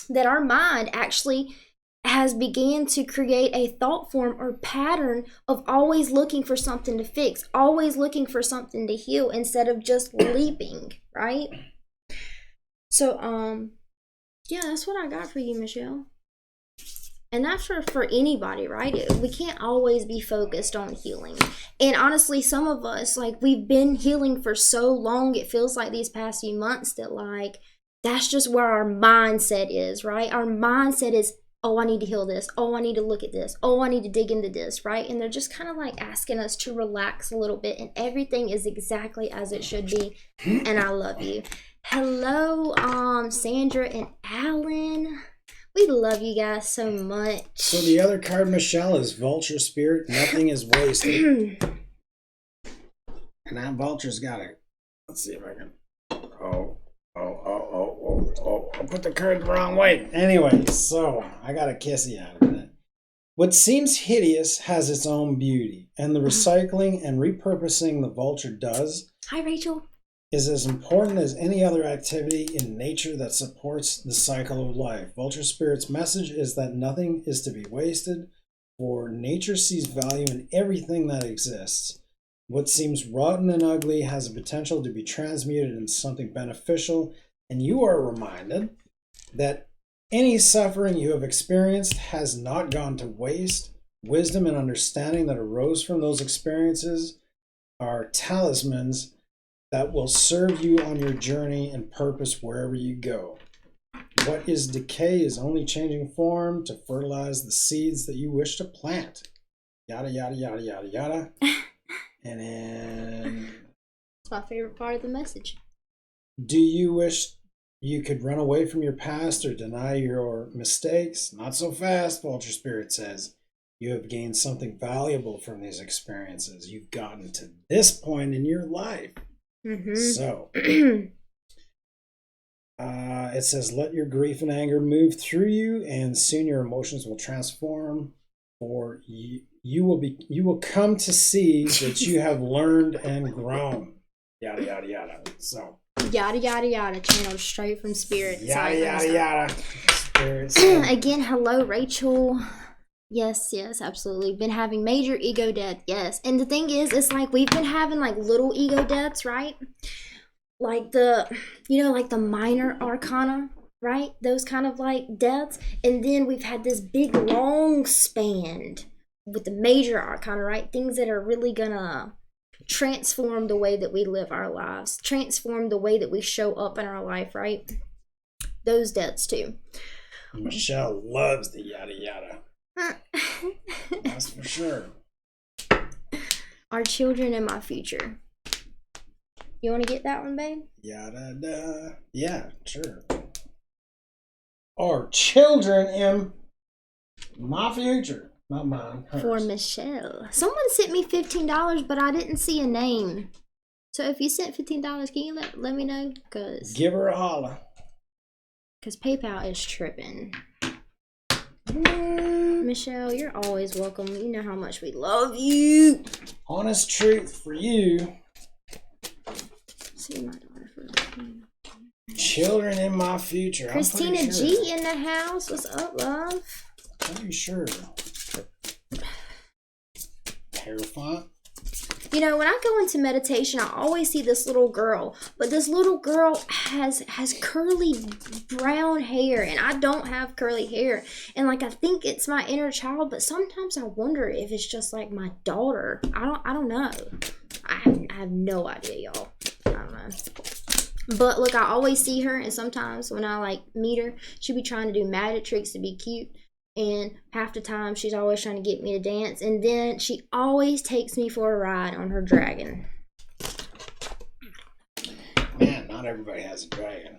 that our mind actually has began to create a thought form or pattern of always looking for something to fix, always looking for something to heal instead of just leaping, right? So, yeah, that's what I got for you, Michelle. And that's for anybody, right? We can't always be focused on healing. And honestly, some of us, like, we've been healing for so long, it feels like these past few months that, like, that's just where our mindset is, right? Our mindset is, oh, I need to heal this. Oh, I need to look at this. Oh, I need to dig into this, right? And they're just kind of like asking us to relax a little bit, and everything is exactly as it should be. And I love you. Hello, Sandra and Alan. We love you guys so much. So the other card, Michelle, is Vulture Spirit. Nothing is wasted. And that vulture's got it. Let's see if I can. I put the card the wrong way. Anyway, so I got a kissy out of it. What seems hideous has its own beauty, and the recycling and repurposing the vulture does. Hi, Rachel. Is as important as any other activity in nature that supports the cycle of life. Vulture Spirit's message is that nothing is to be wasted, for nature sees value in everything that exists. What seems rotten and ugly has a potential to be transmuted into something beneficial, and you are reminded that any suffering you have experienced has not gone to waste. Wisdom and understanding that arose from those experiences are talismans that will serve you on your journey and purpose wherever you go. What is decay is only changing form to fertilize the seeds that you wish to plant. Yada, yada, yada, yada, yada. And then... It's my favorite part of the message. Do you wish you could run away from your past or deny your mistakes? Not so fast, Vulture Spirit says. You have gained something valuable from these experiences. You've gotten to this point in your life. Mm-hmm. So, it says, let your grief and anger move through you, and soon your emotions will transform. For you will come to see that you have learned and grown. Yada yada yada. So yada yada yada, channeled straight from Spirit. Yada yada yada. Spirit. Again, hello, Rachel. Yes, absolutely. Been having major ego death, yes. And the thing is, it's like we've been having like little ego deaths, right? Like like the minor arcana, right? Those kind of like deaths. And then we've had this big long span with the major arcana, right? Things that are really gonna transform the way that we live our lives, transform the way that we show up in our life, right? Those deaths too. Michelle loves the yada yada. That's for sure. Our children and my future. You want to get that one, babe? Yada da. Yeah, sure. Our children in my future. Not mine. Hers. For Michelle. Someone sent me $15, but I didn't see a name. So if you sent $15, can you let me know? Give her a holler. Because PayPal is tripping. Michelle, you're always welcome. You know how much we love you. Honest truth for you. See my daughter for children in my future. Christina G in the house. What's up, love? Pretty sure. Hair font. You know, when I go into meditation, I always see this little girl. But this little girl has curly brown hair, and I don't have curly hair. And like, I think it's my inner child, but sometimes I wonder if it's just like my daughter. I don't know. I have no idea, y'all. I don't know. But look, I always see her, and sometimes when I like meet her, she be trying to do magic tricks to be cute. And half the time, she's always trying to get me to dance. And then she always takes me for a ride on her dragon. Man, not everybody has a dragon.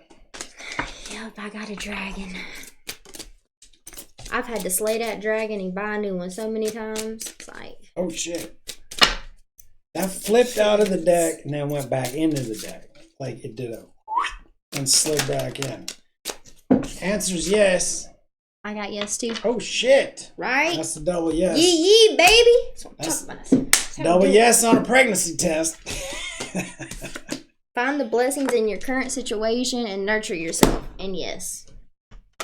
Yep, I got a dragon. I've had to slay that dragon and buy a new one so many times. It's like... Oh, shit. That flipped out of the deck and then went back into the deck. Like it did and slid back in. Answer's yes. I got yes too. Oh shit! Right? That's a double yes. Yee, baby. That's double yes on a pregnancy test. Find the blessings in your current situation and nurture yourself. And yes,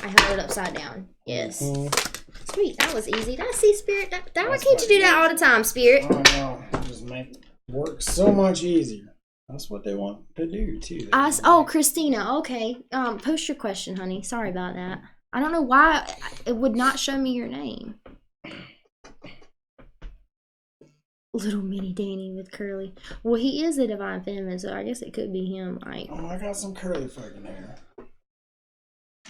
I held it upside down. Yes. Sweet. That was easy. Did I see, Spirit? Why can't you do that all the time, Spirit? Oh no, just make work so much easier. That's what they want to do too. Christina. Okay. Post your question, honey. Sorry about that. I don't know why it would not show me your name. Little mini Danny with curly. Well, he is a divine feminine, so I guess it could be him. I got some curly fucking hair.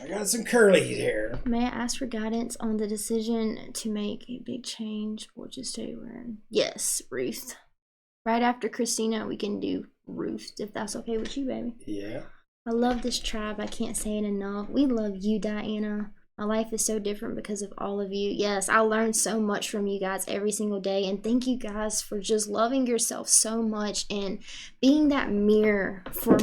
I got some curly hair. May I ask for guidance on the decision to make a big change or just stay where? Yes, Ruth. Right after Christina, we can do Ruth, if that's okay with you, baby. Yeah. I love this tribe. I can't say it enough. We love you, Diana. My life is so different because of all of you. Yes, I learned so much from you guys every single day. And thank you guys for just loving yourself so much and being that mirror for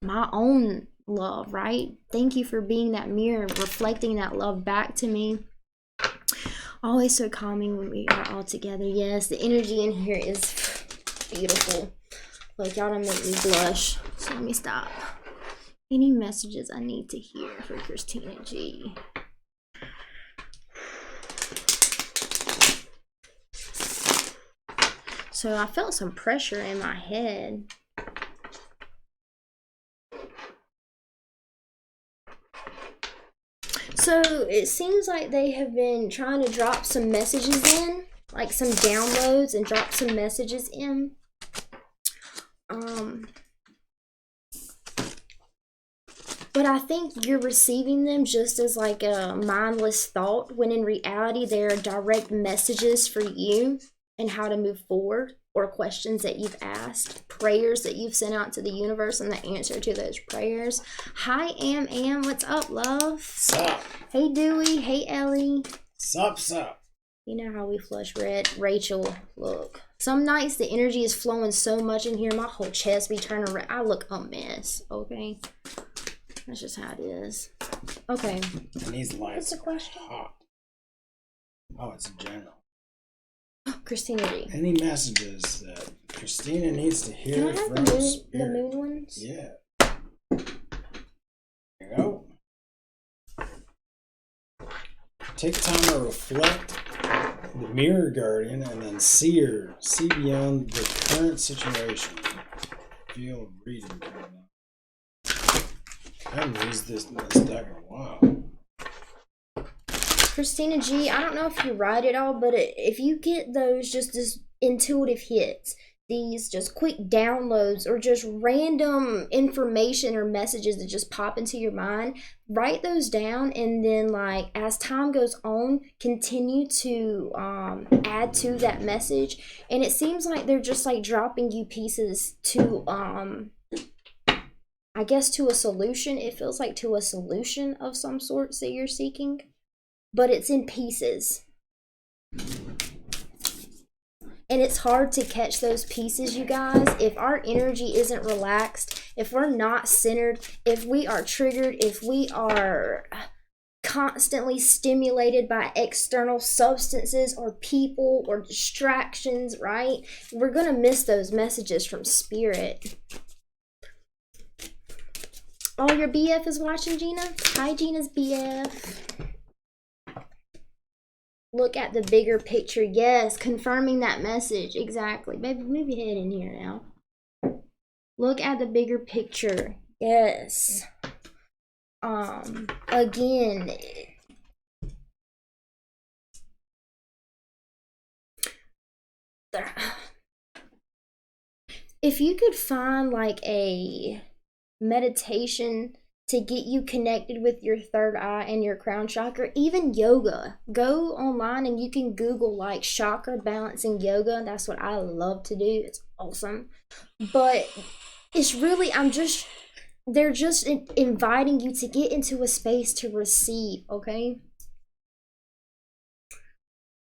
my own love, right? Thank you for being that mirror, reflecting that love back to me. Always so calming when we are all together. Yes, the energy in here is beautiful. Look, y'all don't make me blush. So let me stop. Any messages I need to hear for Christina G? So I felt some pressure in my head. So it seems like they have been trying to drop some messages in, like some downloads, and drop some messages in. But I think you're receiving them just as like a mindless thought, when in reality they're direct messages for you and how to move forward, or questions that you've asked, prayers that you've sent out to the universe, and the answer to those prayers. Hi, Am. What's up, love? Sup? Hey, Dewey. Hey, Ellie. Sup? You know how we flush red. Rachel, look. Some nights the energy is flowing so much in here, my whole chest be turning red. I look a mess, okay? That's just how it is. Okay. And these lights What's the question? are hot. Oh, it's general. Christina G. Any messages that Christina needs to hear Can I have from the moon ones? Yeah. Here you go. Take time to reflect the mirror guardian and then see beyond the current situation. Feel reading. I haven't used this deck in a while. Christina G, I don't know if you write it all, but if you get those just as intuitive hits, these just quick downloads, or just random information or messages that just pop into your mind, write those down, and then like as time goes on, continue to add to that message. And it seems like they're just like dropping you pieces to I guess to a solution. It feels like to a solution of some sorts that you're seeking, but it's in pieces. And it's hard to catch those pieces, you guys. If our energy isn't relaxed, if we're not centered, if we are triggered, if we are constantly stimulated by external substances or people or distractions, right? We're going to miss those messages from spirit. Oh, your BF is watching, Gina? Hi, Gina's BF. Look at the bigger picture. Yes, confirming that message. Exactly. Baby, move your head in here now. Look at the bigger picture. Yes. Again, if you could find like a meditation to get you connected with your third eye and your crown chakra, even yoga. Go online and you can Google like chakra balancing yoga. That's what I love to do. It's awesome. But it's really, they're just inviting you to get into a space to receive, okay?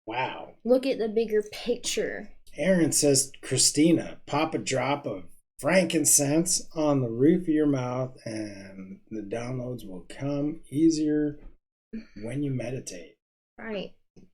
Wow. Look at the bigger picture. Aaron says, Christina, pop a drop of frankincense on the roof of your mouth, and the downloads will come easier when you meditate. Right.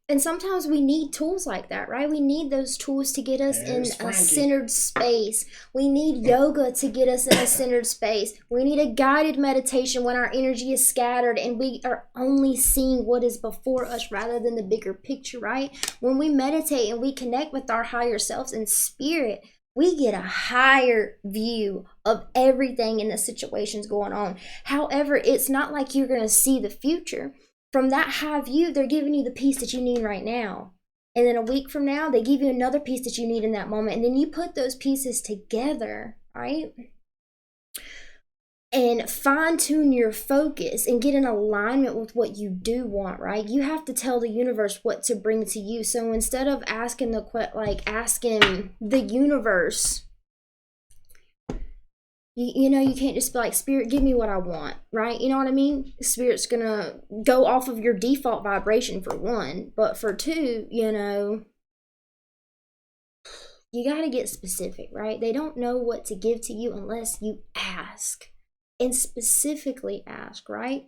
And sometimes we need tools like that, right? We need those tools to get us in a centered space. We need yoga to get us in a centered space. We need a guided meditation when our energy is scattered and we are only seeing what is before us rather than the bigger picture, right? When we meditate and we connect with our higher selves in spirit, we get a higher view of everything in the situations going on. However, it's not like you're going to see the future. From that high view, they're giving you the piece that you need right now. And then a week from now, they give you another piece that you need in that moment. And then you put those pieces together, right? And fine-tune your focus and get in alignment with what you do want, right? You have to tell the universe what to bring to you. So instead of asking the universe, you know, you can't just be like, Spirit, give me what I want, right? You know what I mean? Spirit's gonna go off of your default vibration for one, but for two, you know, you got to get specific, right? They don't know what to give to you unless you ask, and specifically ask, right?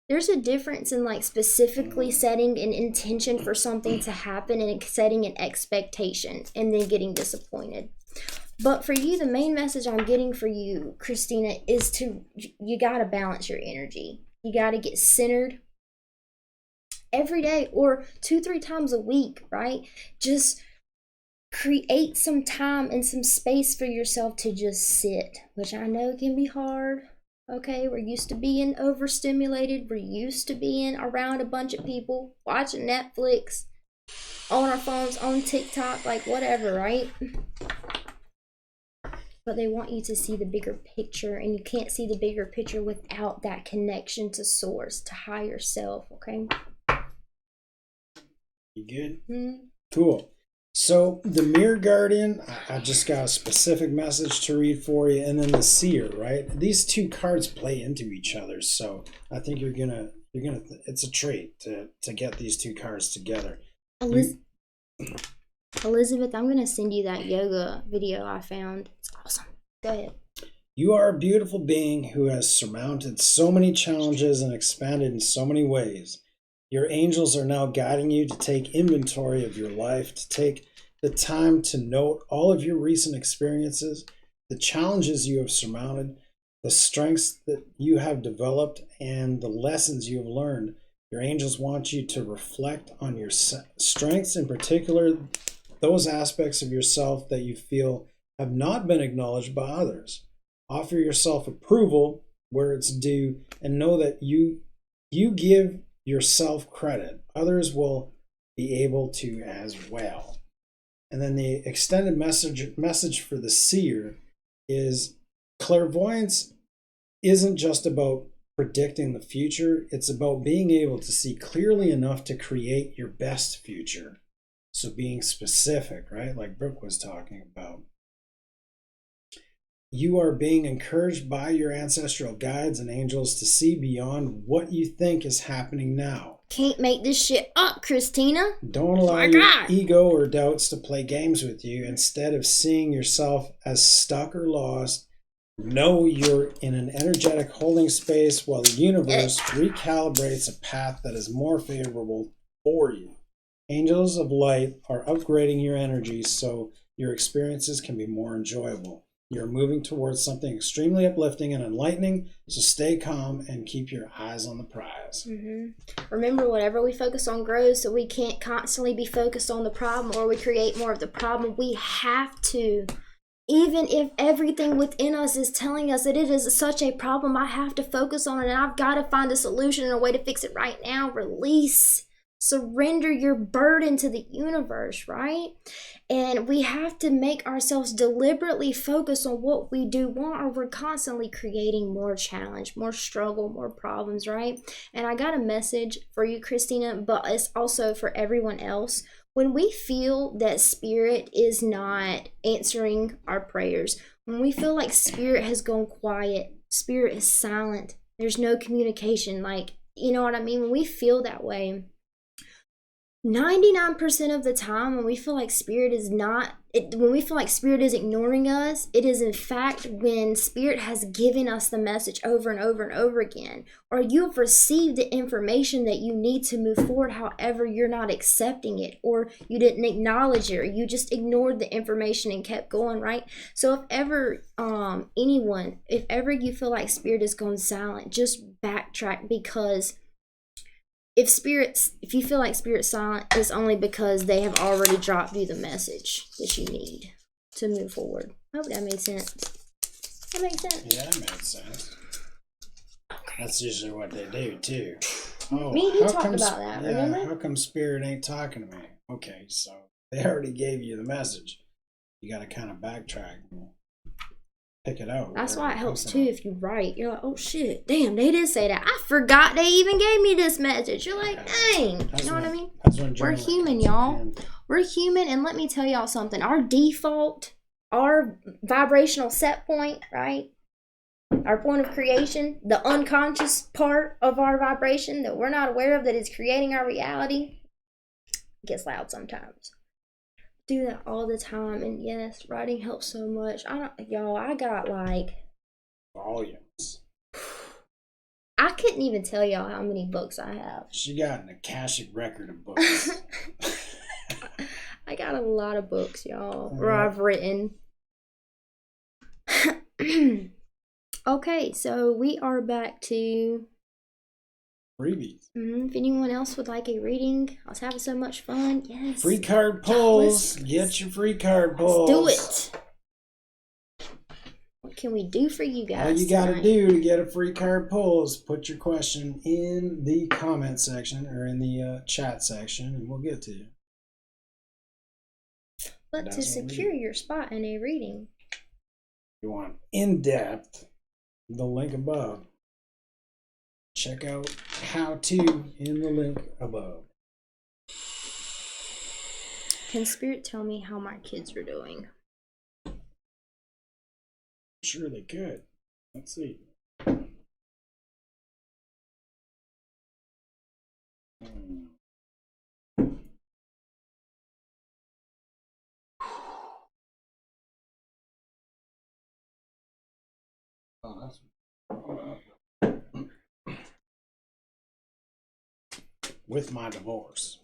There's a difference in like specifically setting an intention for something to happen and setting an expectation and then getting disappointed. But for you, the main message I'm getting for you, Christina, is you got to balance your energy. You got to get centered every day or 2-3 times a week, right? Just create some time and some space for yourself to just sit, which I know can be hard. Okay, we're used to being overstimulated. We're used to being around a bunch of people, watching Netflix, on our phones, on TikTok, like whatever, right? But they want you to see the bigger picture, and you can't see the bigger picture without that connection to source, to higher self, okay? You good? Mm-hmm. Cool. So the Mirror Guardian, I just got a specific message to read for you, and then the Seer, right? These two cards play into each other, so I think you're gonna. It's a trait to get these two cards together. Elizabeth, I'm going to send you that yoga video I found. It's awesome. Go ahead. You are a beautiful being who has surmounted so many challenges and expanded in so many ways. Your angels are now guiding you to take inventory of your life, to take the time to note all of your recent experiences, the challenges you have surmounted, the strengths that you have developed, and the lessons you have learned. Your angels want you to reflect on your strengths, in particular, those aspects of yourself that you feel have not been acknowledged by others. Offer yourself approval where it's due, and know that you give yourself credit. Others will be able to as well. And then the extended message for the Seer is clairvoyance isn't just about predicting the future. It's about being able to see clearly enough to create your best future. So being specific, right? Like Brooke was talking about. You are being encouraged by your ancestral guides and angels to see beyond what you think is happening now. Can't make this shit up, Christina. Don't allow your ego or doubts to play games with you. Instead of seeing yourself as stuck or lost, know you're in an energetic holding space while the universe recalibrates a path that is more favorable for you. Angels of light are upgrading your energy so your experiences can be more enjoyable. You're moving towards something extremely uplifting and enlightening, so stay calm and keep your eyes on the prize. Mm-hmm. Remember, whatever we focus on grows, so we can't constantly be focused on the problem or we create more of the problem. We have to. Even if everything within us is telling us that it is such a problem, I have to focus on it and I've got to find a solution and a way to fix it right now. Release. Surrender your burden to the universe, right? And we have to make ourselves deliberately focus on what we do want, or we're constantly creating more challenge, more struggle, more problems, right? And I got a message for you, Christina, but it's also for everyone else. When we feel that spirit is not answering our prayers, when we feel like spirit has gone quiet, spirit is silent, there's no communication, like, you know what I mean? When we feel that way, 99% of the time when we feel like spirit is when we feel like spirit is ignoring us, it is in fact when spirit has given us the message over and over and over again, or you have received the information that you need to move forward. However, you're not accepting it, or you didn't acknowledge it, or you just ignored the information and kept going, right? So if ever if ever you feel like spirit is going silent, just backtrack, because if you feel like spirit's silent, it's only because they have already dropped you the message that you need to move forward. I hope that made sense. That makes sense. Yeah, that made sense. That's usually what they do too. Oh, Me and you talked about that, remember? How come spirit ain't talking to me? Okay, so they already gave you the message. You got to kind of backtrack and pick it out. That's why it helps too if you write. You're like, oh shit, damn, they did say that. I forgot they even gave me this message. You're like, dang. You know what I mean? We're human, y'all. We're human, and let me tell y'all something. Our default, our vibrational set point, right? Our point of creation, the unconscious part of our vibration that we're not aware of that is creating our reality, gets loud sometimes. Do that all the time, and yes, writing helps so much. I got like volumes. I couldn't even tell y'all how many books I have. She got an Akashic record of books. I got a lot of books, y'all, where I've written. Okay, so we are back to freebies. If anyone else would like a reading, I was having so much fun. Yes. Free card pulls. Get your free card pulls. Let's do it. What can we do for you guys? All you got to do to get a free card pull is put your question in the comment section or in the chat section, and we'll get to you. But to secure your spot in a reading, you want in-depth, the link above. Check out how to in the link above. Can Spirit tell me how my kids are doing? Sure they could. Let's see. Oh, that's... With my divorce.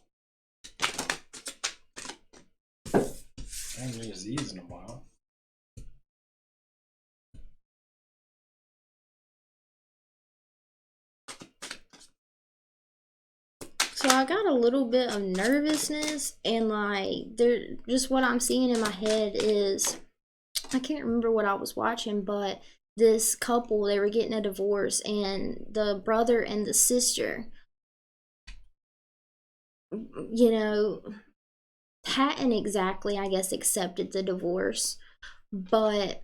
I haven't used these in a while. So I got a little bit of nervousness, and like just what I'm seeing in my head is, I can't remember what I was watching, but this couple, they were getting a divorce, and the brother and the sister, you know, hadn't exactly, I guess, accepted the divorce, but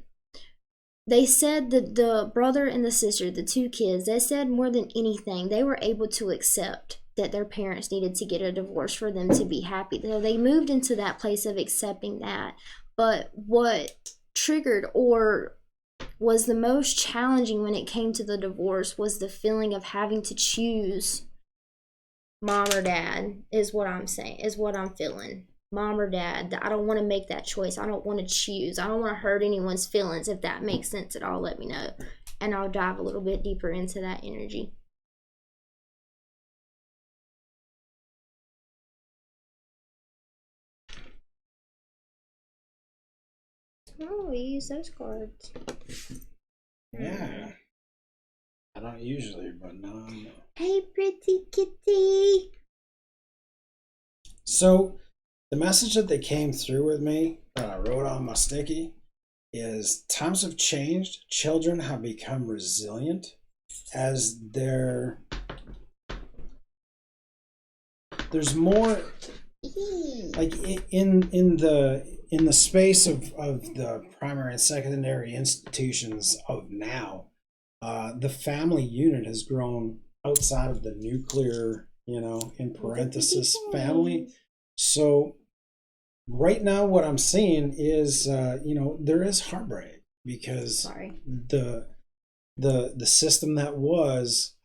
they said that the brother and the sister, the two kids, they said more than anything, they were able to accept that their parents needed to get a divorce for them to be happy. So they moved into that place of accepting that. But what triggered or was the most challenging when it came to the divorce was the feeling of having to choose mom or dad, is what I'm saying, is what I'm feeling. Mom or dad, I don't want to make that choice. I don't want to choose. I don't want to hurt anyone's feelings. If that makes sense at all, let me know. And I'll dive a little bit deeper into that energy. Oh, we use those cards. Yeah. I don't usually, but no. Hey, pretty kitty. So, the message that they came through with me, that I wrote on my sticky, is times have changed. Children have become resilient as there's more, like in the space of the primary and secondary institutions of now, the family unit has grown outside of the nuclear, in parenthesis, family. So right now what I'm seeing is, there is heartbreak because the system that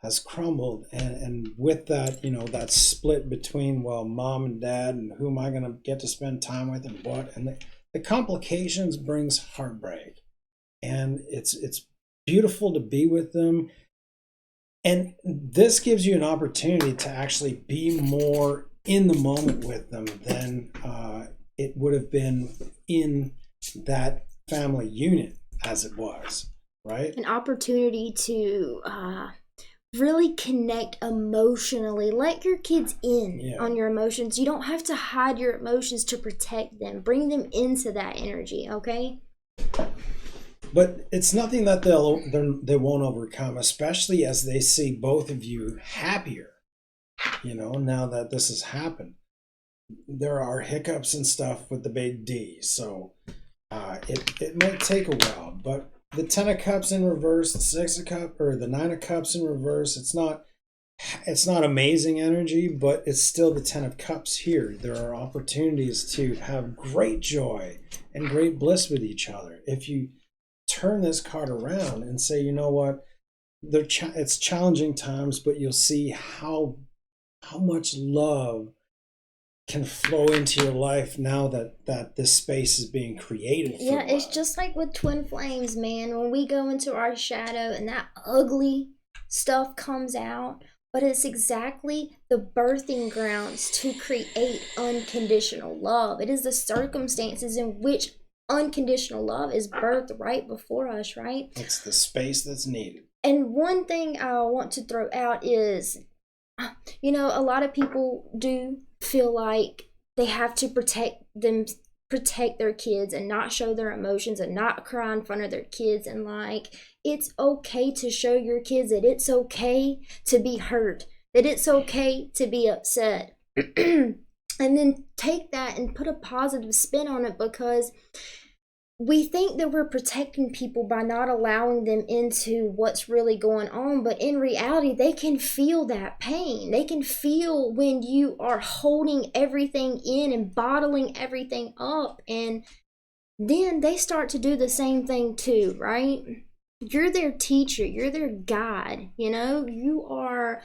has crumbled, and with that, that split between, well, mom and dad, and who am I going to get to spend time with, and what, and the complications brings heartbreak, and it's beautiful to be with them, and this gives you an opportunity to actually be more in the moment with them than it would have been in that family unit as it was, right? An opportunity to really connect emotionally. Let your kids in on your emotions. You don't have to hide your emotions to protect them. Bring them into that energy, okay? But it's nothing that they won't overcome, especially as they see both of you happier, now that this has happened. There are hiccups and stuff with the big D, so it might take a while, but the 10 of cups in reverse, the 6 of cups, or the 9 of cups in reverse, it's not amazing energy, but it's still the 10 of cups here. There are opportunities to have great joy and great bliss with each other. If you turn this card around and say, you know what, it's challenging times, but you'll see how much love can flow into your life now that this space is being created for it's just like with twin flames, man. When we go into our shadow and that ugly stuff comes out, but it's exactly the birthing grounds to create unconditional love. It is the circumstances in which unconditional love is birthed right before us, right? It's the space that's needed. And one thing I want to throw out is, a lot of people do feel like they have to protect their kids and not show their emotions and not cry in front of their kids, and like, it's okay to show your kids that it's okay to be hurt, that it's okay to be upset. And then take that and put a positive spin on it, because we think that we're protecting people by not allowing them into what's really going on, but in reality, they can feel that pain. They can feel when you are holding everything in and bottling everything up, and then they start to do the same thing too, right? You're their teacher, you're their guide, you are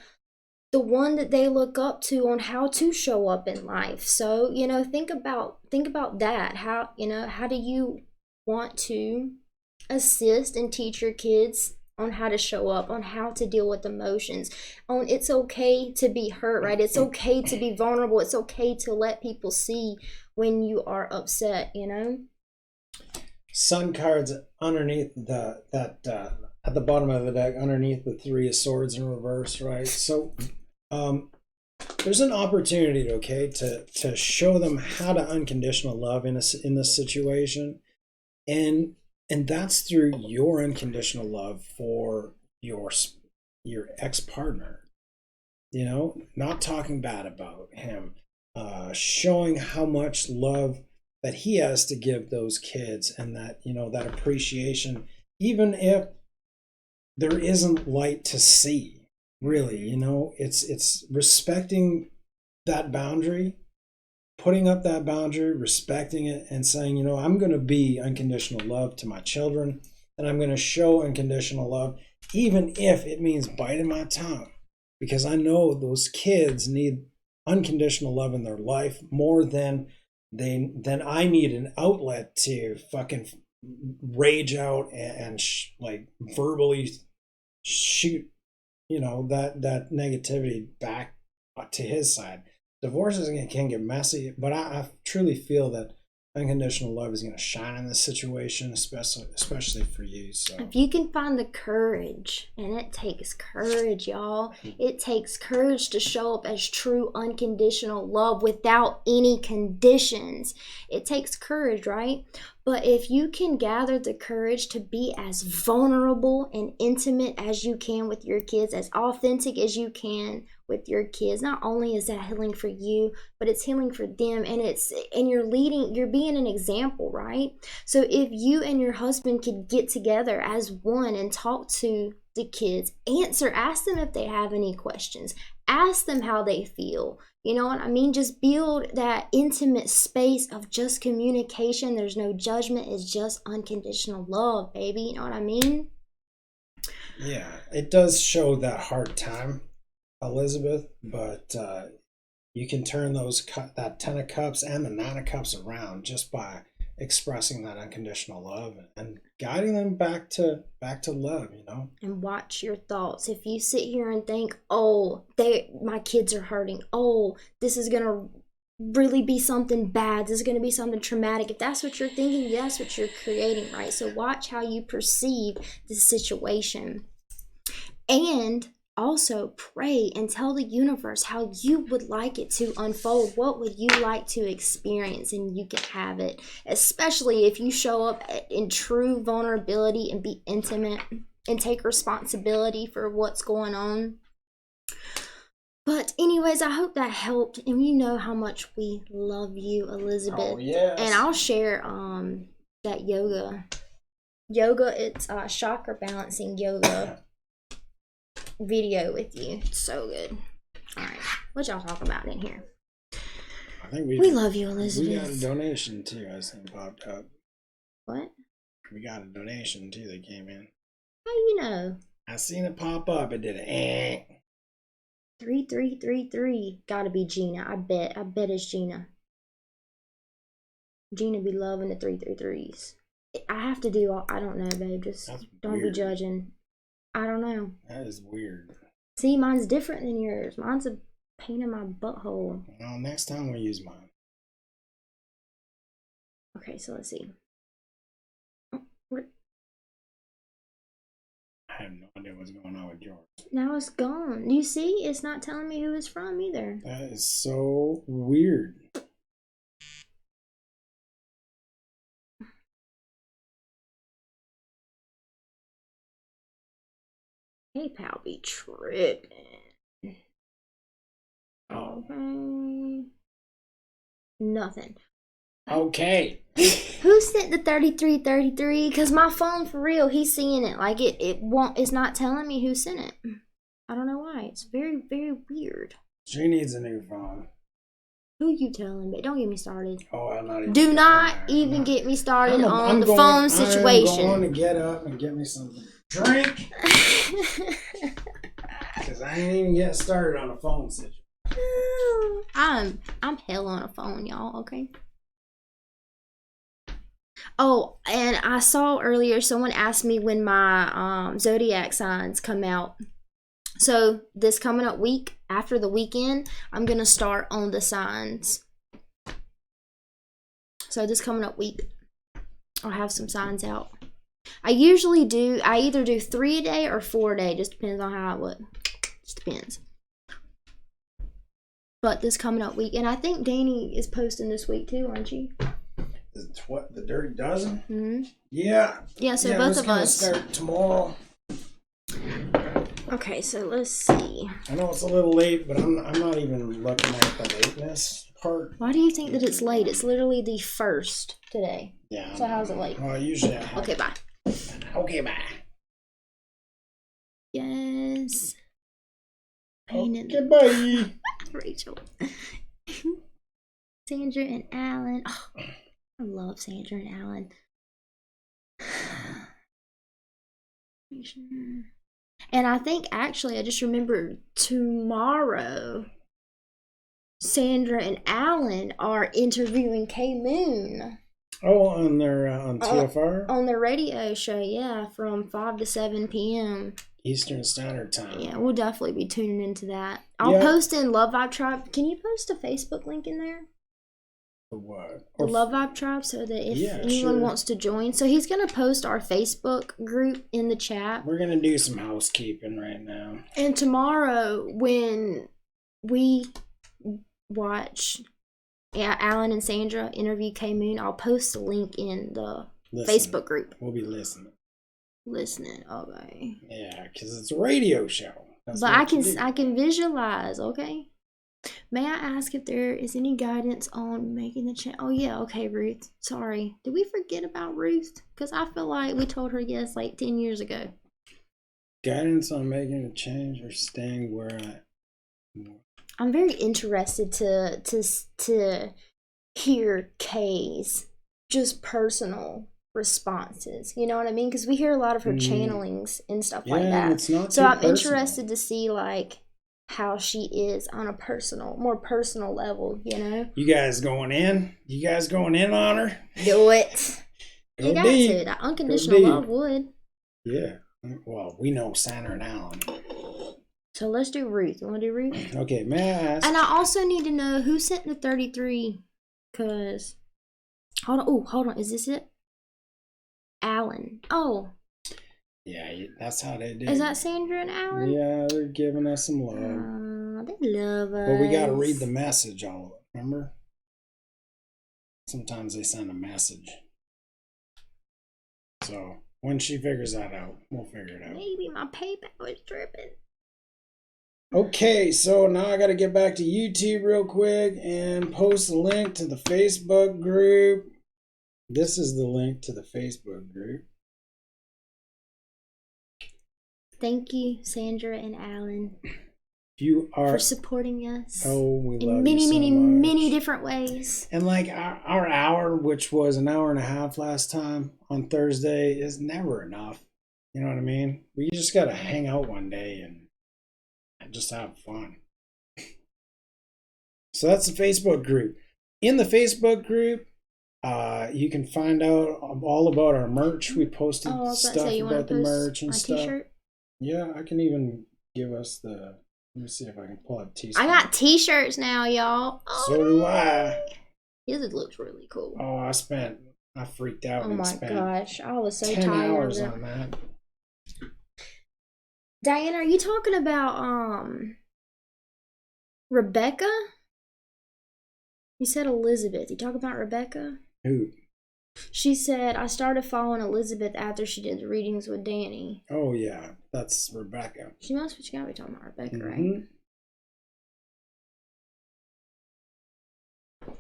the one that they look up to on how to show up in life. So, think about that. How do you want to assist and teach your kids on how to show up, on how to deal with emotions, on it's okay to be hurt, right? It's okay to be vulnerable. It's okay to let people see when you are upset, Sun cards underneath at the bottom of the deck, underneath the 3 of swords in reverse, right? So there's an opportunity, okay, to show them how to unconditional love in this situation. And that's through your unconditional love for your ex-partner, not talking bad about him, showing how much love that he has to give those kids, and that, that appreciation, even if there isn't light to see, really, it's respecting that boundary, putting up that boundary, respecting it, and saying, I'm going to be unconditional love to my children, and I'm going to show unconditional love, even if it means biting my tongue, because I know those kids need unconditional love in their life more than I need an outlet to fucking rage out and like verbally shoot, that negativity back to his side. Divorces can get messy, but I truly feel that unconditional love is going to shine in this situation, especially for you. So if you can find the courage, and it takes courage, y'all. It takes courage to show up as true unconditional love without any conditions. It takes courage, right? But if you can gather the courage to be as vulnerable and intimate as you can with your kids, as authentic as you can with your kids, not only is that healing for you, but it's healing for them, and you're being an example, right? So if you and your husband could get together as one and talk to the kids, ask them if they have any questions, ask them how they feel. You know what I mean? Just build that intimate space of just communication. There's no judgment. It's just unconditional love, baby. You know what I mean? Yeah, it does show that hard time, Elizabeth, but you can turn that 10 of cups and the 9 of cups around just by expressing that unconditional love and guiding them back to love, you know. And watch your thoughts. If you sit here and think, oh, my kids are hurting, oh, this is gonna really be something bad, this is gonna be something traumatic, if that's what you're thinking, that's what you're creating, right? So watch how you perceive the situation. And also pray and tell the universe how you would like it to unfold. What would you like to experience? And you can have it, especially if you show up in true vulnerability and be intimate and take responsibility for what's going on. But anyways, I hope that helped, and you know how much we love you, Elizabeth. Oh, yes. And I'll share that yoga, it's chakra balancing yoga video with you. It's so good. All right, what y'all talk about in here? I think we love you, Elizabeth. We got a donation too. I think popped up. What? We got a donation too that came in. How you know? I seen it pop up. It did it. 3333. Gotta be Gina. I bet it's Gina. Gina be loving the 333s. I have to do all. I don't know, babe. Just don't be judging. I don't know. That is weird. See, mine's different than yours. Mine's a pain in my butthole. Well, next time we'll use mine. Okay, so let's see. I have no idea what's going on with yours. Now it's gone. You see? It's not telling me who it's from either. That is so weird. PayPal be tripping. Okay. Nothing. Okay. Who sent the 3333? Because my phone, for real, he's seeing it. Like, it's not telling me who sent it. I don't know why. It's very, very weird. She needs a new phone. Who you telling? But don't get me started. Oh, I'm not even. Do not even get me started on the phone situation. I'm going to get up and get me something to drink. Because I ain't even get started on a phone situation. I'm hell on a phone, y'all, okay? Oh, and I saw earlier someone asked me when my zodiac signs come out. So this coming up week, after the weekend, I'm going to start on the signs. So this coming up week, I'll have some signs out. I either do 3 a day or 4 a day. Just depends on how I would. Just depends. But this coming up week, and I think Danny is posting this week too, aren't you? What, the Dirty Dozen? Mm-hmm. Yeah. Yeah, so both of us. Start tomorrow. Okay, so let's see. I know it's a little late, but I'm not even looking at the lateness part. Why do you think that it's late? It's literally the 1st today. Yeah. So how's it late? Well, usually I have. Okay, bye. Okay, bye. Yes. Okay, bye. Rachel. Sandra and Alan. Oh, I love Sandra and Alan. And I think actually I just remembered tomorrow Sandra and Alan are interviewing K Moon. Oh, on their on TFR? On their radio show, yeah, from 5 to 7 p.m. Eastern Standard Time. Yeah, we'll definitely be tuning into that. I'll post in Love Vibe Tribe. Can you post a Facebook link in there? For what? The Love Vibe Tribe, so that if anyone wants to join. So he's going to post our Facebook group in the chat. We're going to do some housekeeping right now. And tomorrow, when we watch Alan and Sandra interview K Moon, I'll post a link in the Facebook group. We'll be listening. Okay. Yeah, because it's a radio show. But I can visualize, okay? May I ask if there is any guidance on making the change? Oh, yeah. Okay, Ruth. Sorry. Did we forget about Ruth? Because I feel like we told her yes like 10 years ago. Guidance on making a change or staying where I'm very interested to hear Kay's just personal responses. You know what I mean? Because we hear a lot of her channelings and stuff like and that. it's not so too I'm personal. interested to see like how she is on a more personal level. You know? You guys going in? You guys going in on her? Do it. You got deep. to. That unconditional love would. Yeah. Well, we know Sandra and Alan. So let's do Ruth. You want to do Ruth? Okay, may I ask? And I also need to know who sent the 33. Cause hold on. Is this it? Alan. Oh. Yeah, that's how they do. Is that Sandra and Alan? Yeah, they're giving us some love. They love us. But we got to read the message. All remember. Sometimes they send a message. So when she figures that out, we'll figure it out. Maybe my PayPal was tripping. Okay, so now I got to get back to YouTube real quick and post a link to the Facebook group. This is the link to the Facebook group. Thank you, Sandra and Alan, You are for supporting us. Oh, we love in many, you so many, much. many different ways. And like our hour, which was an hour and a half last time on Thursday, is never enough. You know what I mean? We just got to hang out one day and just have fun. So that's the Facebook group. In the Facebook group, you can find out all about our merch. We posted stuff about the merch and stuff. T-shirt? Yeah, I can even give us the. Let me see if I can pull up t-shirts. I got t-shirts now, y'all. Oh, so do I. His looks really cool. Oh, I freaked out. Oh my gosh, I was so 10 tired hours of it. on that. Diana, are you talking about Rebecca? You said Elizabeth. You talking about Rebecca? Who? She said, I started following Elizabeth after she did the readings with Danny. Oh, yeah. That's Rebecca. She must have got to be talking about Rebecca, Mm-hmm. right?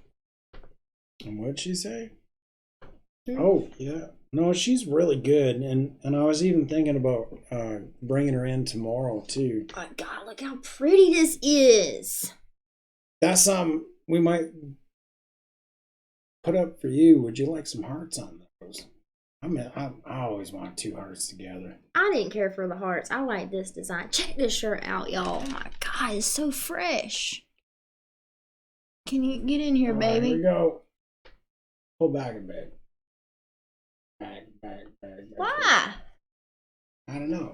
And what'd she say? Oh, yeah. No, she's really good. And I was even thinking about bringing her in tomorrow, too. Oh, God, look how pretty this is. That's something we might put up for you. Would you like some hearts on those? I always want 2 hearts together. I didn't care for the hearts. I like this design. Check this shirt out, y'all. Oh, my God, it's so fresh. Can you get in here, baby? Here we go. Pull back a bit. Back. Why? I don't know.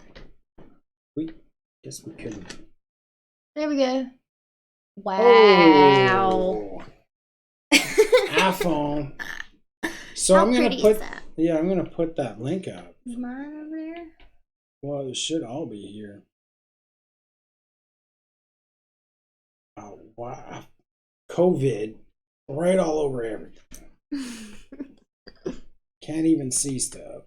Guess we couldn't. There we go. Wow. Oh. iPhone. So How I'm gonna pretty put is that? Yeah, I'm gonna put that link up. Is mine over there? Well, it should all be here. Oh wow. COVID right all over everything. Can't even see stuff.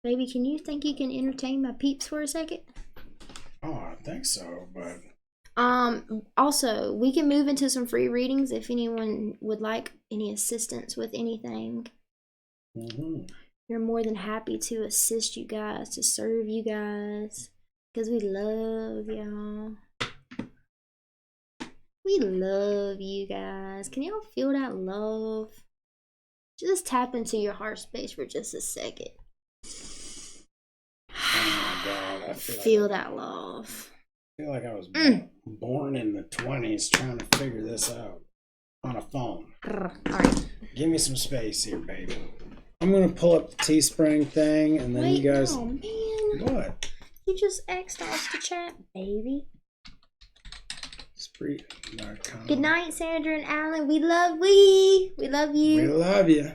Baby, you think you can entertain my peeps for a second? Oh, I think so, but also, we can move into some free readings if anyone would like any assistance with anything. We're more than happy to assist you guys, to serve you guys, because we love y'all. We love you guys. Can y'all feel that love? Just tap into your heart space for just a second. Oh my God, I feel that love. I feel like I was born in the 20s trying to figure this out on a phone. All right. Give me some space here, baby. I'm going to pull up the Teespring thing, and then you guys... Oh, man. What? You just X'd off the chat, baby. Spree.com. Good night, Sandra and Alan. We love you. We love you.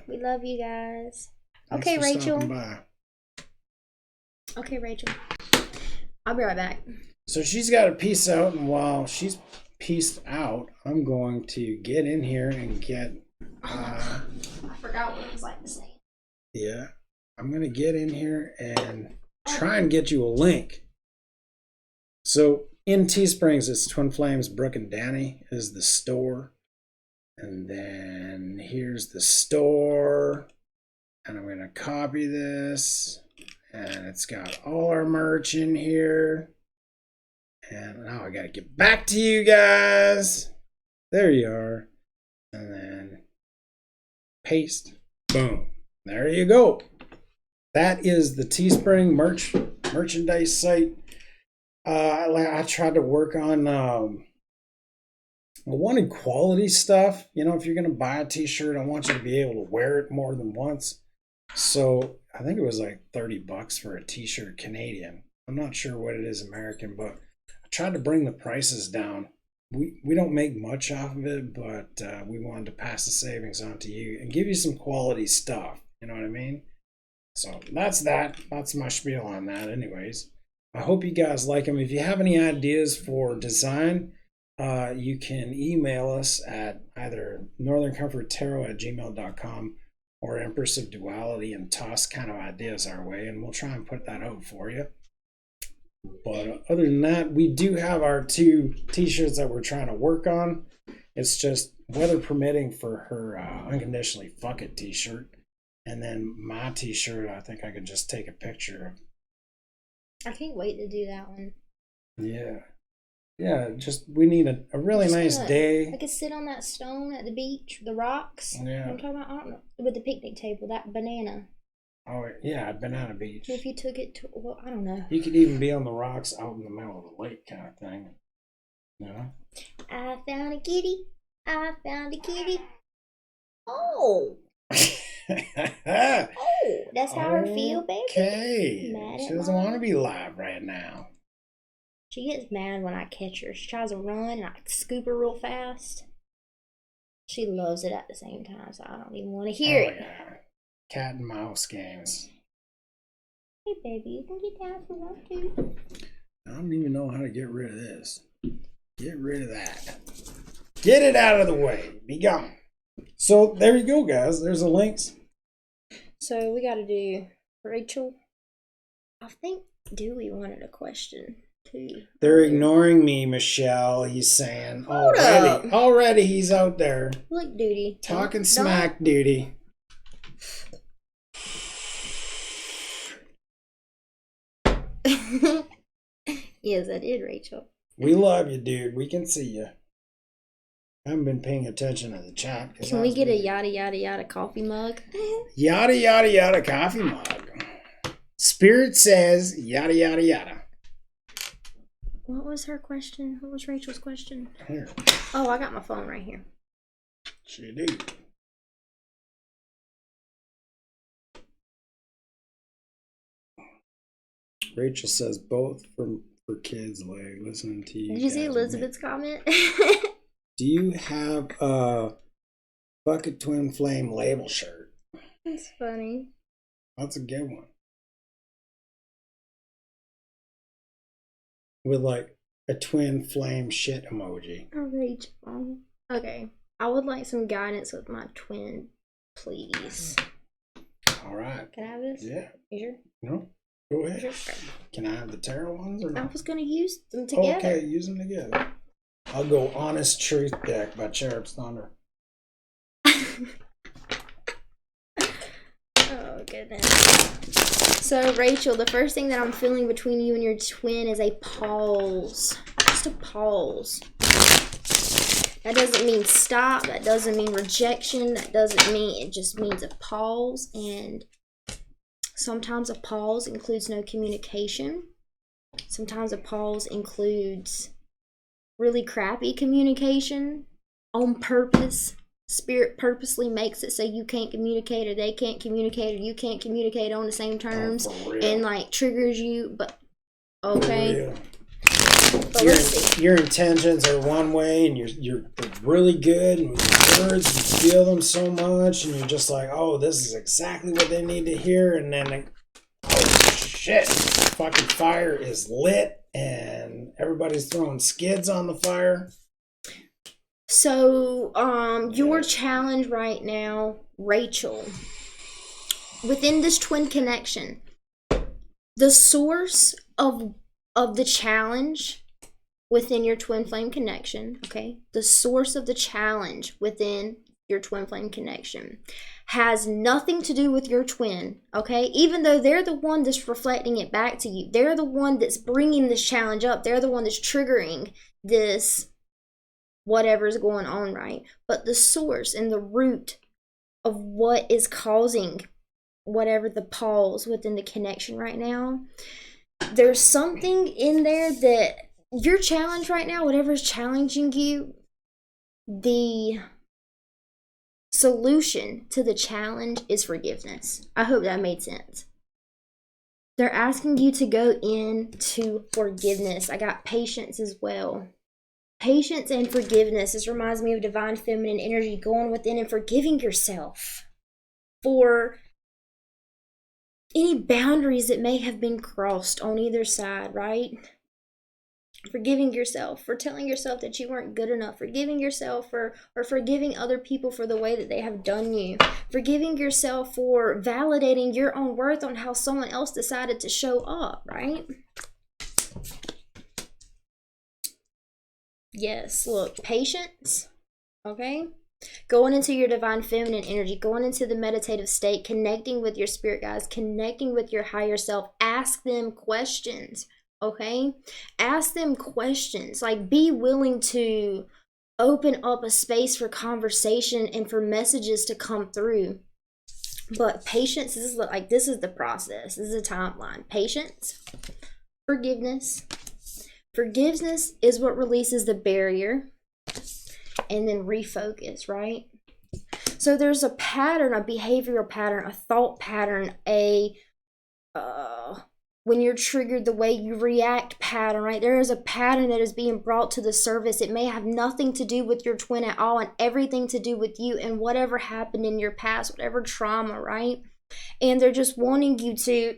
We love you guys. Thanks okay, for Rachel. stopping by. Okay, Rachel. I'll be right back. So she's got to peace out, and while she's peaced out, I'm going to get in here and get... I forgot what it was like to say. Yeah. I'm going to get in here and try and get you a link. So in Teesprings, it's Twin Flames, Brooke and Danny is the store. And then here's the store. And I'm going to copy this. And it's got all our merch in here. And now I got to get back to you guys. There you are. And then paste. Boom. There you go. That is the Teespring merchandise site. I tried to work on I wanted quality stuff. You know, if you're gonna buy a t-shirt, I want you to be able to wear it more than once. So I think it was like $30 for a t-shirt Canadian. I'm not sure what it is American, but I tried to bring the prices down. We don't make much off of it, but we wanted to pass the savings on to you and give you some quality stuff. You know what I mean? So that's that. That's my spiel on that. Anyways, I hope you guys like them. If you have any ideas for design, you can email us at either northerncomforttarot@gmail.com or Empress of Duality and toss kind of ideas our way, and we'll try and put that out for you. But other than that, we do have our 2 t-shirts that we're trying to work on. It's just weather permitting for her Unconditionally Fuck It t-shirt. And then my t-shirt, I think I could just take a picture of. I can't wait to do that one. Yeah. Yeah, just we need a really nice day. I could sit on that stone at the beach, the rocks. Yeah. You know what I'm talking about? I don't know. With the picnic table, that banana. Oh, yeah, banana beach. If you took it to, well, I don't know. You could even be on the rocks out in the middle of the lake kind of thing. You know? I found a kitty. I found a kitty. Oh. Oh, that's how her feel, baby. Okay. She doesn't want to be live right now. She gets mad when I catch her. She tries to run and I scoop her real fast. She loves it at the same time, so I don't even want to hear it. Yeah. Cat and mouse games. Hey, baby, you can get down if you want to. I don't even know how to get rid of this. Get rid of that. Get it out of the way. Be gone. So there you go, guys. There's the links. So we got to do Rachel. I think Dewey wanted a question too. They're ignoring me, Michelle. He's saying Hold up. Already he's out there. Look, Duty. Talking smack, Duty. Yes, I did, Rachel. We love you, dude. We can see you. I haven't been paying attention to the chat. Can we get a yada yada yada coffee mug? Yada yada yada coffee mug. Spirit says yada yada yada. What was her question? What was Rachel's question? Here. Oh, I got my phone right here. She do. Rachel says both for kids, like listening to you. Did you see Elizabeth's comment? Do you have a Bucket Twin Flame label shirt? That's funny. That's a good one. With like a twin flame shit emoji. Oh, Rachel. Okay. I would like some guidance with my twin, please. All right. Can I have this? Yeah. You sure? No. Go ahead. You sure? Can I have the tarot ones or I not? was going to use them together. Okay, use them together. I'll go Honest Truth deck by Cherub's Thunder. Oh, goodness. So, Rachel, the first thing that I'm feeling between you and your twin is a pause. Just a pause. That doesn't mean stop. That doesn't mean rejection. That doesn't mean, it just means a pause. And sometimes a pause includes no communication. Sometimes a pause includes really crappy communication on purpose. Spirit purposely makes it so you can't communicate or they can't communicate or you can't communicate on the same terms and like triggers you. But okay. But your intentions are one way and you're really good and with words you feel them so much and you're just like, oh, this is exactly what they need to hear, and then oh shit, fucking fire is lit and everybody's throwing skids on the fire. So, your challenge right now, Rachel, within this twin connection, the source of the challenge within your twin flame connection, okay? The source of the challenge within your twin flame connection has nothing to do with your twin, okay? Even though they're the one that's reflecting it back to you. They're the one that's bringing this challenge up. They're the one that's triggering this whatever's going on, right? But the source and the root of what is causing whatever the pause within the connection right now. There's something in there that your challenge right now, whatever's challenging you, the solution to the challenge is forgiveness. I hope that made sense. They're asking you to go into forgiveness. I got patience as well. Patience and forgiveness. This reminds me of divine feminine energy, going within and forgiving yourself for any boundaries that may have been crossed on either side, right? Forgiving yourself for telling yourself that you weren't good enough, forgiving yourself or forgiving other people for the way that they have done you, forgiving yourself for validating your own worth on how someone else decided to show up, right? Yes, look, patience, okay? Going into your divine feminine energy, going into the meditative state, connecting with your spirit guides, connecting with your higher self. Ask them questions, okay? Ask them questions. Like, be willing to open up a space for conversation and for messages to come through. But patience, this is the process. This is a timeline. Patience, forgiveness. Forgiveness is what releases the barrier, and then refocus, right? So there's a pattern, a behavioral pattern, a thought pattern, when you're triggered, the way you react pattern, right? There is a pattern that is being brought to the surface. It may have nothing to do with your twin at all and everything to do with you and whatever happened in your past, whatever trauma, right? And they're just wanting you to,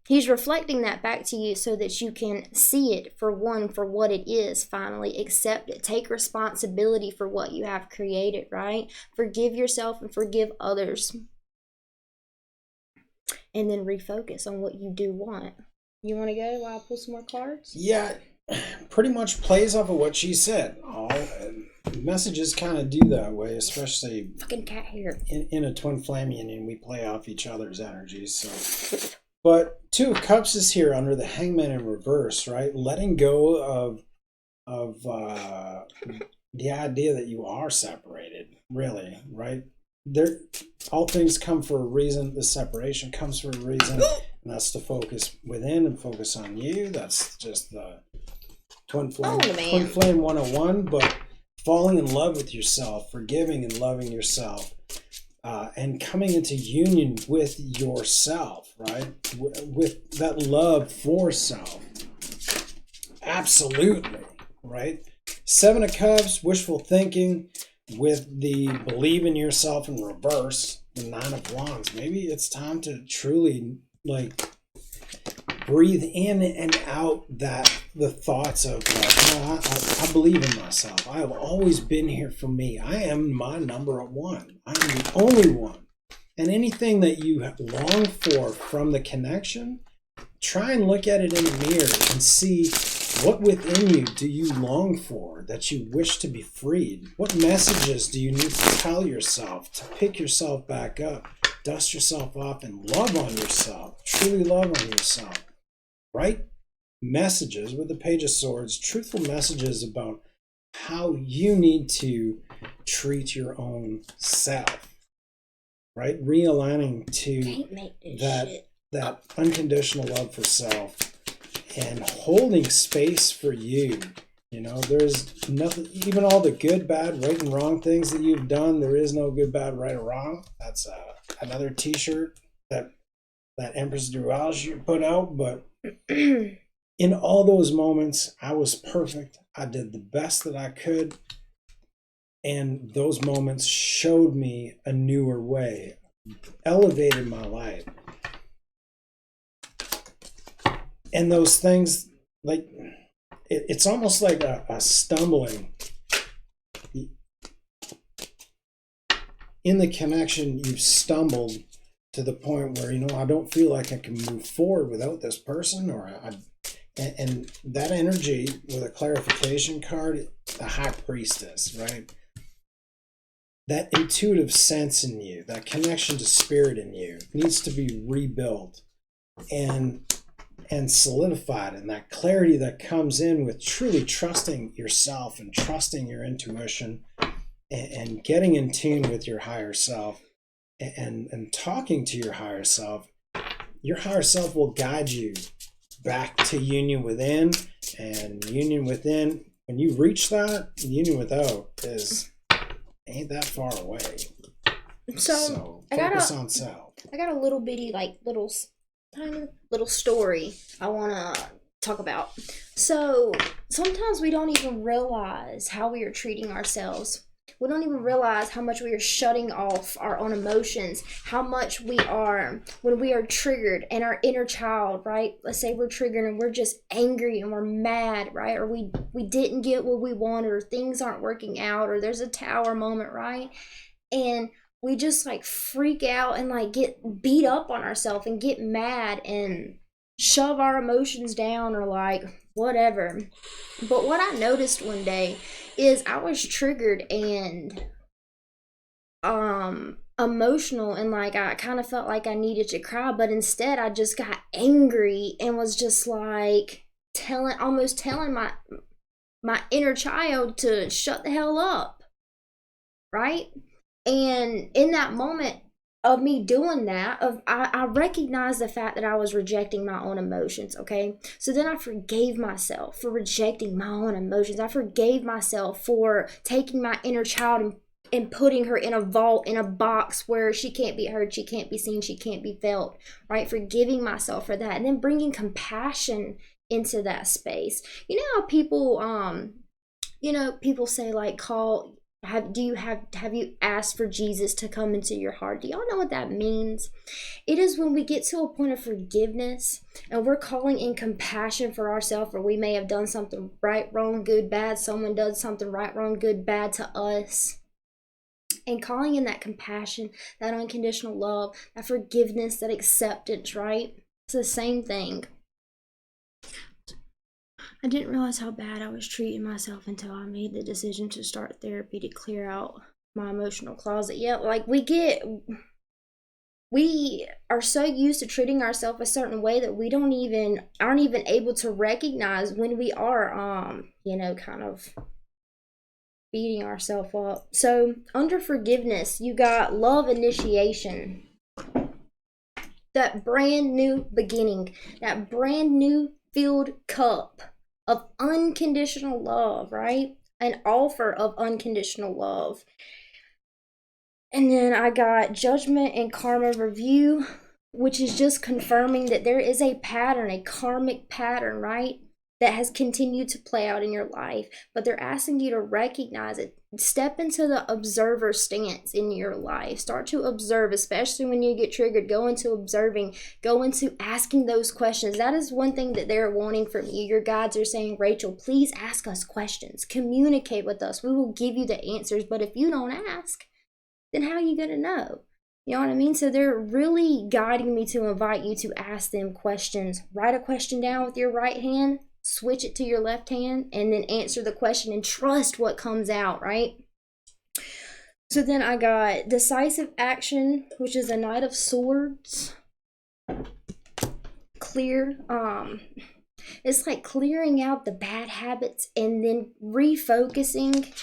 he's reflecting that back to you so that you can see it for what it is, finally accept it, take responsibility for what you have created, right? Forgive yourself and forgive others. And then refocus on what you do want. You want to go while I pull some more cards? Yeah, pretty much plays off of what she said. All messages kind of do that way, especially fucking cat hair. In a twin flame union, we play off each other's energies. So, but Two of Cups is here under the Hangman in reverse, right? Letting go of the idea that you are separated, really, right? There, all things come for a reason. The separation comes for a reason, and that's to focus within and focus on you. That's just the twin flame 101. But falling in love with yourself, forgiving and loving yourself, and coming into union with yourself, right? With that love for self. Absolutely, right? Seven of Cups, wishful thinking, with the believe in yourself in reverse, the Nine of Wands. Maybe it's time to truly breathe in and out the thoughts of I believe in myself. I have always been here for me. I am my number one. I am the only one. And anything that you long for from the connection, try and look at it in the mirror and see what within you do you long for that you wish to be freed. What messages do you need to tell yourself to pick yourself back up, dust yourself off, and love on yourself, truly love on yourself, right? Messages with the Page of Swords, truthful messages about how you need to treat your own self, right? Realigning to that unconditional love for self and holding space for you. You know, there's nothing, even all the good, bad, right and wrong things that you've done, there is no good, bad, right or wrong. That's another t-shirt that Empress Dualge put out. But in all those moments, I was perfect. I did the best that I could. And those moments showed me a newer way, elevated my life. And those things, like, it's almost like a stumbling. In the connection, you've stumbled to the point where, I don't feel like I can move forward without this person, and that energy with a clarification card, the High Priestess, right? That intuitive sense in you, that connection to spirit in you needs to be rebuilt and solidified, and that clarity that comes in with truly trusting yourself and trusting your intuition and getting in tune with your higher self and talking to your higher self will guide you back to union within. And union within, when you reach that, union without ain't that far away. So focus on self. I got a little bitty, like tiny little story I want to talk about. So sometimes we don't even realize how we are treating ourselves. We don't even realize how much we are shutting off our own emotions, how much we are, when we are triggered and our inner child, right? Let's say we're triggered and we're just angry and we're mad, right? Or we didn't get what we wanted, or things aren't working out, or there's a tower moment, right? And we just like freak out and like get beat up on ourselves and get mad and shove our emotions down or like whatever. But what I noticed one day is I was triggered and emotional, and like I kind of felt like I needed to cry, but instead I just got angry and was just like almost telling my inner child to shut the hell up, right? And in that moment of me doing that, I recognized the fact that I was rejecting my own emotions, okay? So then I forgave myself for rejecting my own emotions. I forgave myself for taking my inner child and putting her in a vault, in a box where she can't be heard, she can't be seen, she can't be felt, right? Forgiving myself for that, and then bringing compassion into that space. You know how people say like have you asked for Jesus to come into your heart? Do y'all know what that means? It is when we get to a point of forgiveness and we're calling in compassion for ourselves, or we may have done something right, wrong, good, bad. Someone does something right, wrong, good, bad to us. And calling in that compassion, that unconditional love, that forgiveness, that acceptance, right? It's the same thing. I didn't realize how bad I was treating myself until I made the decision to start therapy to clear out my emotional closet. Yeah, like we are so used to treating ourselves a certain way that we aren't even able to recognize when we are kind of beating ourselves up. So under forgiveness, you got love initiation, that brand new beginning, that brand new filled cup of unconditional love, right? An offer of unconditional love. And then I got judgment and karma review, which is just confirming that there is a pattern, a karmic pattern, right? That has continued to play out in your life, but they're asking you to recognize it. Step into the observer stance in your life. Start to observe, especially when you get triggered. Go into observing, go into asking those questions. That is one thing that they're wanting from you. Your guides are saying, Rachel, please ask us questions. Communicate with us. We will give you the answers. But if you don't ask, then how are you going to know? You know what I mean? So they're really guiding me to invite you to ask them questions. Write a question down with your right hand. Switch it to your left hand and then answer the question and trust what comes out, right? So then I got decisive action, which is a Knight of Swords. Clear. It's like clearing out the bad habits and then refocusing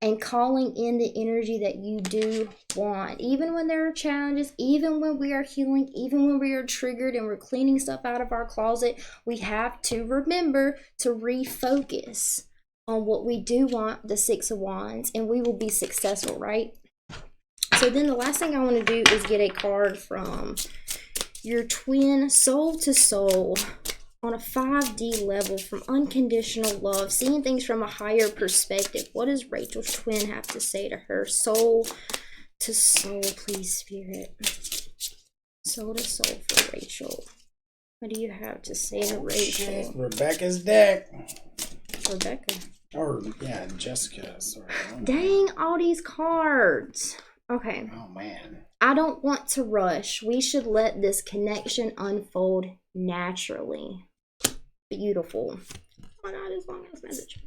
and calling in the energy that you do want. Even when there are challenges, even when we are healing, even when we are triggered and we're cleaning stuff out of our closet, we have to remember to refocus on what we do want, the Six of Wands, and we will be successful, right? So then the last thing I want to do is get a card from your twin, soul to soul, on a 5D level, from unconditional love, seeing things from a higher perspective. What does Rachel's twin have to say to her? Soul to soul, please, Spirit. Soul to soul for Rachel. What do you have to say to Rachel? Rebecca's deck. Rebecca. Or, yeah, Jessica. Sorry. Dang, all these cards. Okay. Oh, man. I don't want to rush. We should let this connection unfold naturally. Beautiful. Oh my God, this long ass message.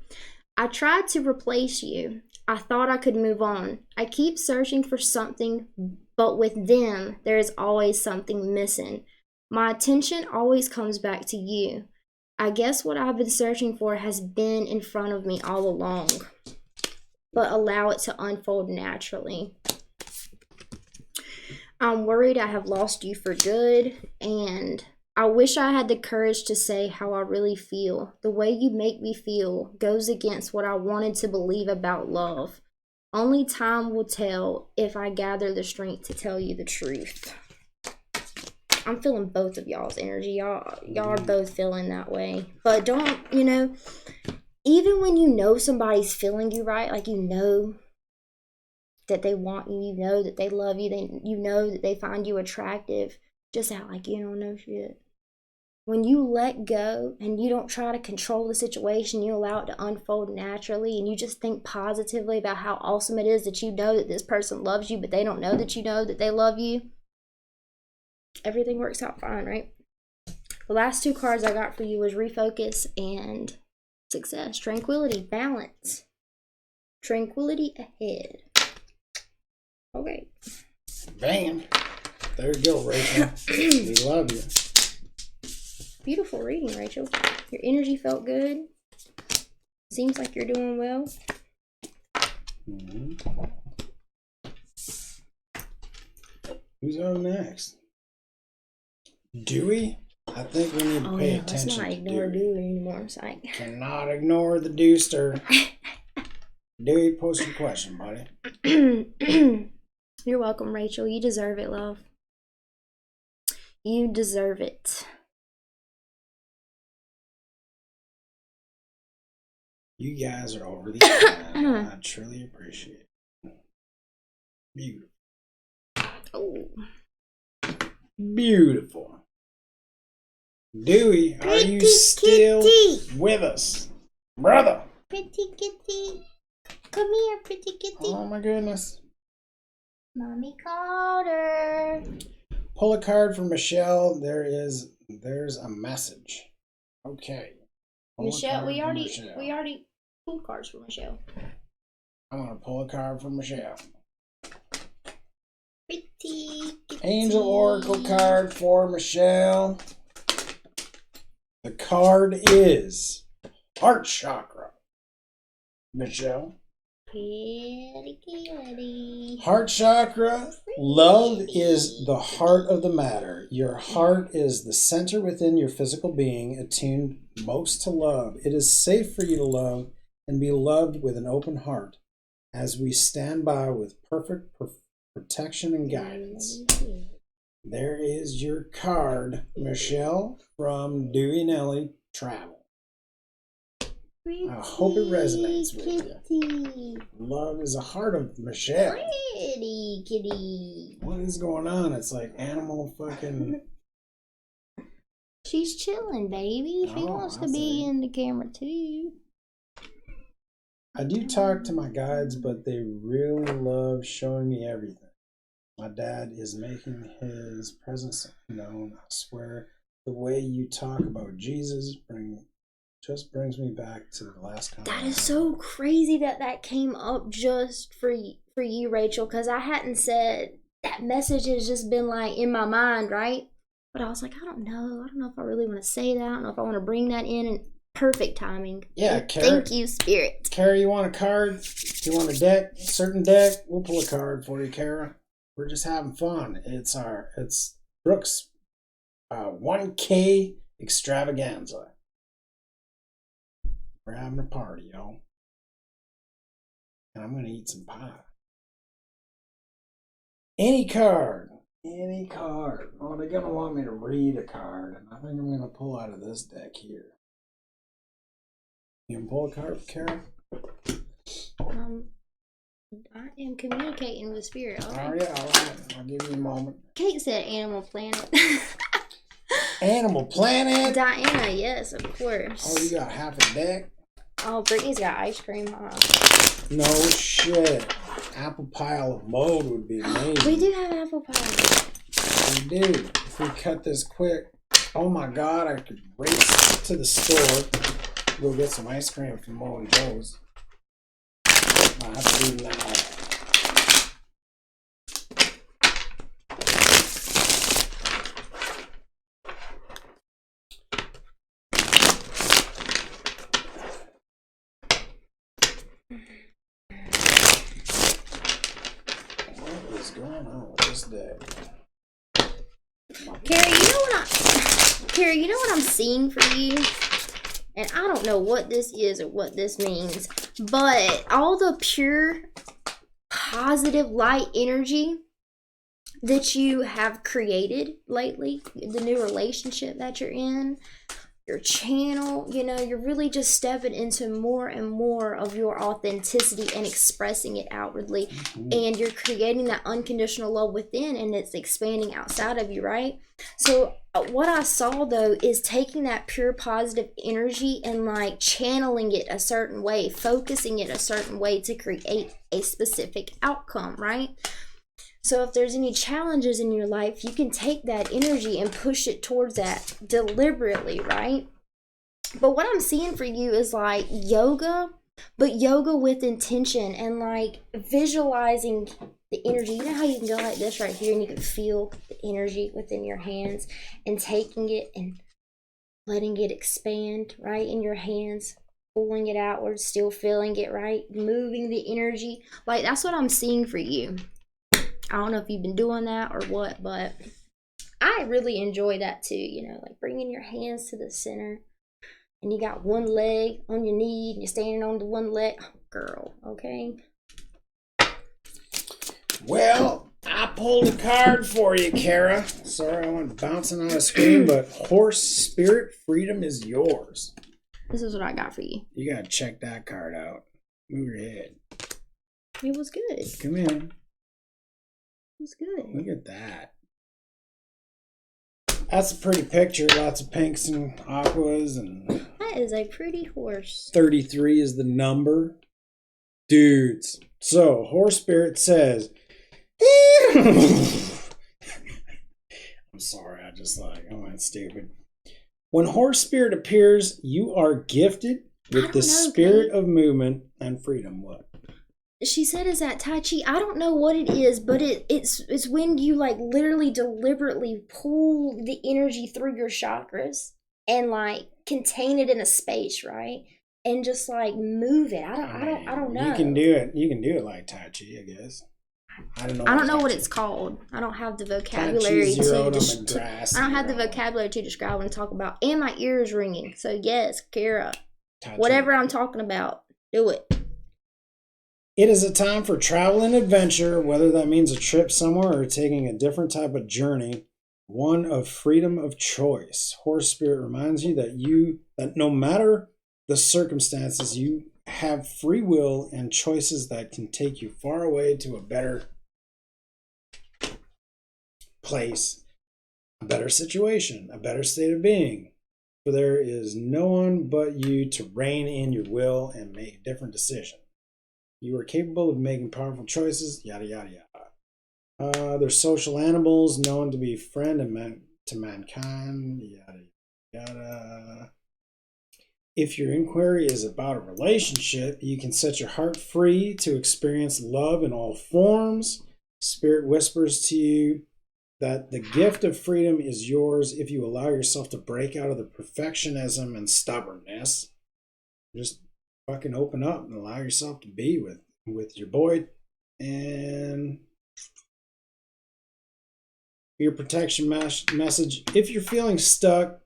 I tried to replace you. I thought I could move on. I keep searching for something, but with them, there is always something missing. My attention always comes back to you. I guess what I've been searching for has been in front of me all along. but allow it to unfold naturally. I'm worried I have lost you for good, and I wish I had the courage to say how I really feel. The way you make me feel goes against what I wanted to believe about love. Only time will tell if I gather the strength to tell you the truth. I'm feeling both of y'all's energy. Y'all are both feeling that way. But don't, even when you know somebody's feeling you right, like you know that they want you, you know that they love you, you know that they find you attractive, just act like you don't know shit. When you let go and you don't try to control the situation, you allow it to unfold naturally, and you just think positively about how awesome it is that you know that this person loves you, but they don't know that you know that they love you, everything works out fine, right? The last 2 cards I got for you was refocus and success. Tranquility, balance. Tranquility ahead. Okay. Bam. There you go, Rachel. We love you. Beautiful reading, Rachel. Your energy felt good. Seems like you're doing well. Mm-hmm. Who's on next? Dewey? I think we need to pay attention. Let's not ignore Dewey anymore. Psych. Cannot ignore the Dewster. Dewey, post your question, buddy. You're welcome, Rachel. You deserve it, love. You deserve it. You guys are over the top. I truly appreciate it. Beautiful. Oh. Beautiful. Dewey, are you still with us? Brother. Pretty kitty. Come here, pretty kitty. Oh my goodness. Mommy called her. Pull a card for Michelle. There's a message. Okay. Michelle, we already pulled cards for Michelle. I'm gonna pull a card for Michelle. Pretty kitty. Angel Oracle card for Michelle. The card is Heart Chakra. Michelle. Kitty, kitty. Heart Chakra. Love is the heart of the matter. Your heart is the center within your physical being, attuned most to love. It is safe for you to love and be loved with an open heart as we stand by with perfect protection and guidance. There is your card, Michelle, from Dewey Nelly Travel. I hope it resonates with you. Love is a heart of Michelle. Pretty kitty. What is going on? It's like animal fucking... She's chilling, baby. She wants to be in the camera too. I do talk to my guides, but they really love showing me everything. My dad is making his presence known. I swear, the way you talk about Jesus just brings me back to the last conversation. That is so crazy that came up just for you, Rachel, because I hadn't said that message has just been like in my mind, right? But I was like, I don't know if I really want to say that. I don't know if I want to bring that in. And perfect timing. Yeah, Kara. Thank you, Spirit. Kara, you want a card? You want a deck? A certain deck? We'll pull a card for you, Kara. We're just having fun. It's Brooke's 1K extravaganza. We're having a party, y'all. And I'm going to eat some pie. Any card. Any card. Oh, they're going to want me to read a card. And I think I'm going to pull out of this deck here. You can pull a card, Kara? I am communicating with Spirit. Okay? Oh, yeah, all right. I'll give you a moment. Kate said Animal Planet. Animal Planet? Diana, yes, of course. Oh, you got half a deck? Oh, Brittany's got ice cream, huh? No shit. Apple pile of mold would be amazing. We do have apple pie. We do. If we cut this quick. Oh my god, I could race to the store. Go get some ice cream from Mo and Joe's. I have to do now. is going on with this day? Carrie, you know what I'm seeing for you? And I don't know what this is or what this means, but all the pure, positive light energy that you have created lately, the new relationship that you're in, your channel, you're really just stepping into more and more of your authenticity and expressing it outwardly. And you're creating that unconditional love within, and it's expanding outside of you, right? So what I saw though is taking that pure positive energy and like channeling it a certain way, focusing it a certain way to create a specific outcome, right? So if there's any challenges in your life, you can take that energy and push it towards that deliberately, right? But what I'm seeing for you is like yoga, but yoga with intention and like visualizing the energy. You know how you can go like this right here and you can feel the energy within your hands and taking it and letting it expand, right, in your hands, pulling it outward, still feeling it, right, moving the energy. Like that's what I'm seeing for you. I don't know if you've been doing that or what, but I really enjoy that too, like bringing your hands to the center and you got one leg on your knee and you're standing on the one leg. Oh, girl, okay? Well, I pulled a card for you, Kara. Sorry I went bouncing on the screen, but horse spirit freedom is yours. This is what I got for you. You gotta check that card out. Move your head. It was good. Come in. It's good. Look at that. That's a pretty picture. Lots of pinks and aquas. And that is a pretty horse. 33 is the number. Dudes. So, horse spirit says... I'm sorry. I went stupid. When horse spirit appears, you are gifted with the spirit of movement and freedom. What? She said, is that Tai Chi? I don't know what it is, but it's when you like literally deliberately pull the energy through your chakras and like contain it in a space, right? And just like move it. I don't know. You can do it. You can do it like Tai Chi, I guess. I don't know what it's called. I don't have the vocabulary I don't have the vocabulary to describe and talk about. And my ear is ringing. So yes, Kara, whatever I'm talking about, do it. It is a time for travel and adventure, whether that means a trip somewhere or taking a different type of journey, one of freedom of choice. Horse spirit reminds you that no matter the circumstances, you have free will and choices that can take you far away to a better place, a better situation, a better state of being. For there is no one but you to rein in your will and make a different decision. You are capable of making powerful choices, yada, yada, yada. They're social animals known to be friend and to mankind, yada, yada. If your inquiry is about a relationship, you can set your heart free to experience love in all forms. Spirit whispers to you that the gift of freedom is yours if you allow yourself to break out of the perfectionism and stubbornness. Just fucking open up and allow yourself to be with your boy. And your protection message: if you're feeling stuck,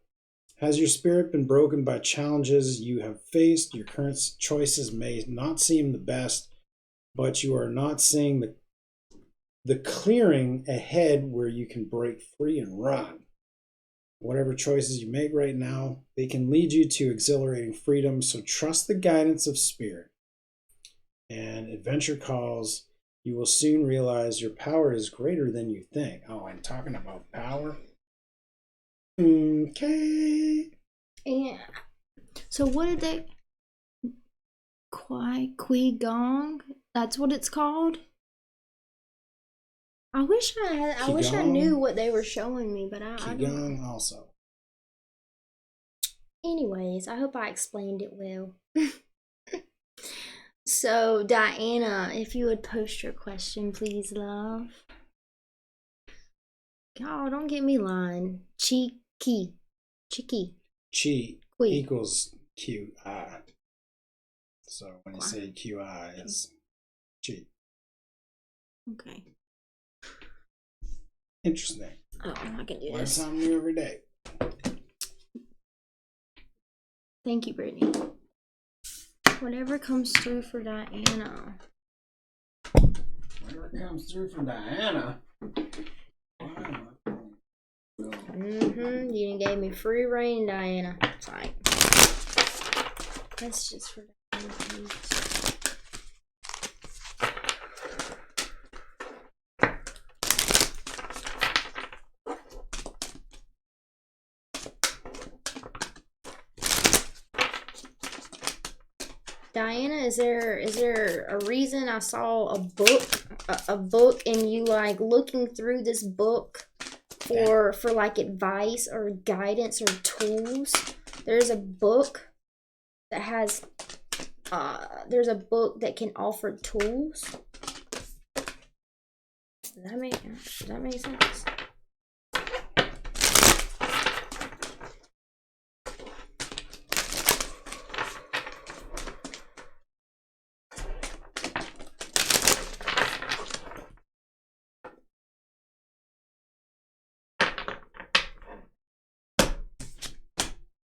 has your spirit been broken by challenges you have faced? Your current choices may not seem the best, but you are not seeing the clearing ahead where you can break free and run. Whatever choices you make right now, they can lead you to exhilarating freedom, so trust the guidance of spirit. And adventure calls. You will soon realize your power is greater than you think. Oh, and talking about power. Okay. Yeah. So what did they... Qui Gong? That's what it's called? I wish I knew what they were showing me, but I don't. Also. Anyways, I hope I explained it well. So, Diana, if you would post your question, please, love. Oh, don't get me lying. Chi equals QI. So when you say QI, it's chi. Okay. Interesting. Oh, I can do Learn this. something new every day. Thank you, Brittany. Whatever comes through for Diana. Whatever comes through from Diana. You gave me free reign, Diana. It's fine. That's just for Diana, please. Diana, is there a reason I saw a book and you like looking through this book for like advice or guidance or tools? There's a book that has there's a book that can offer tools. Does that make sense?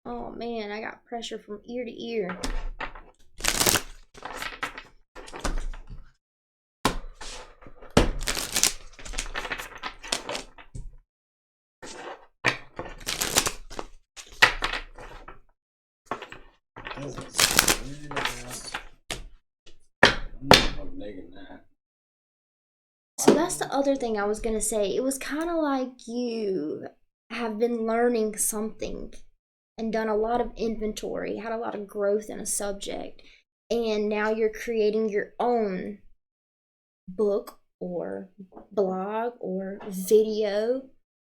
Oh man, I got pressure from ear to ear. So that's the other thing I was gonna say. It was kind of like you have been learning something and done a lot of inventory, had a lot of growth in a subject, and now you're creating your own book or blog or video,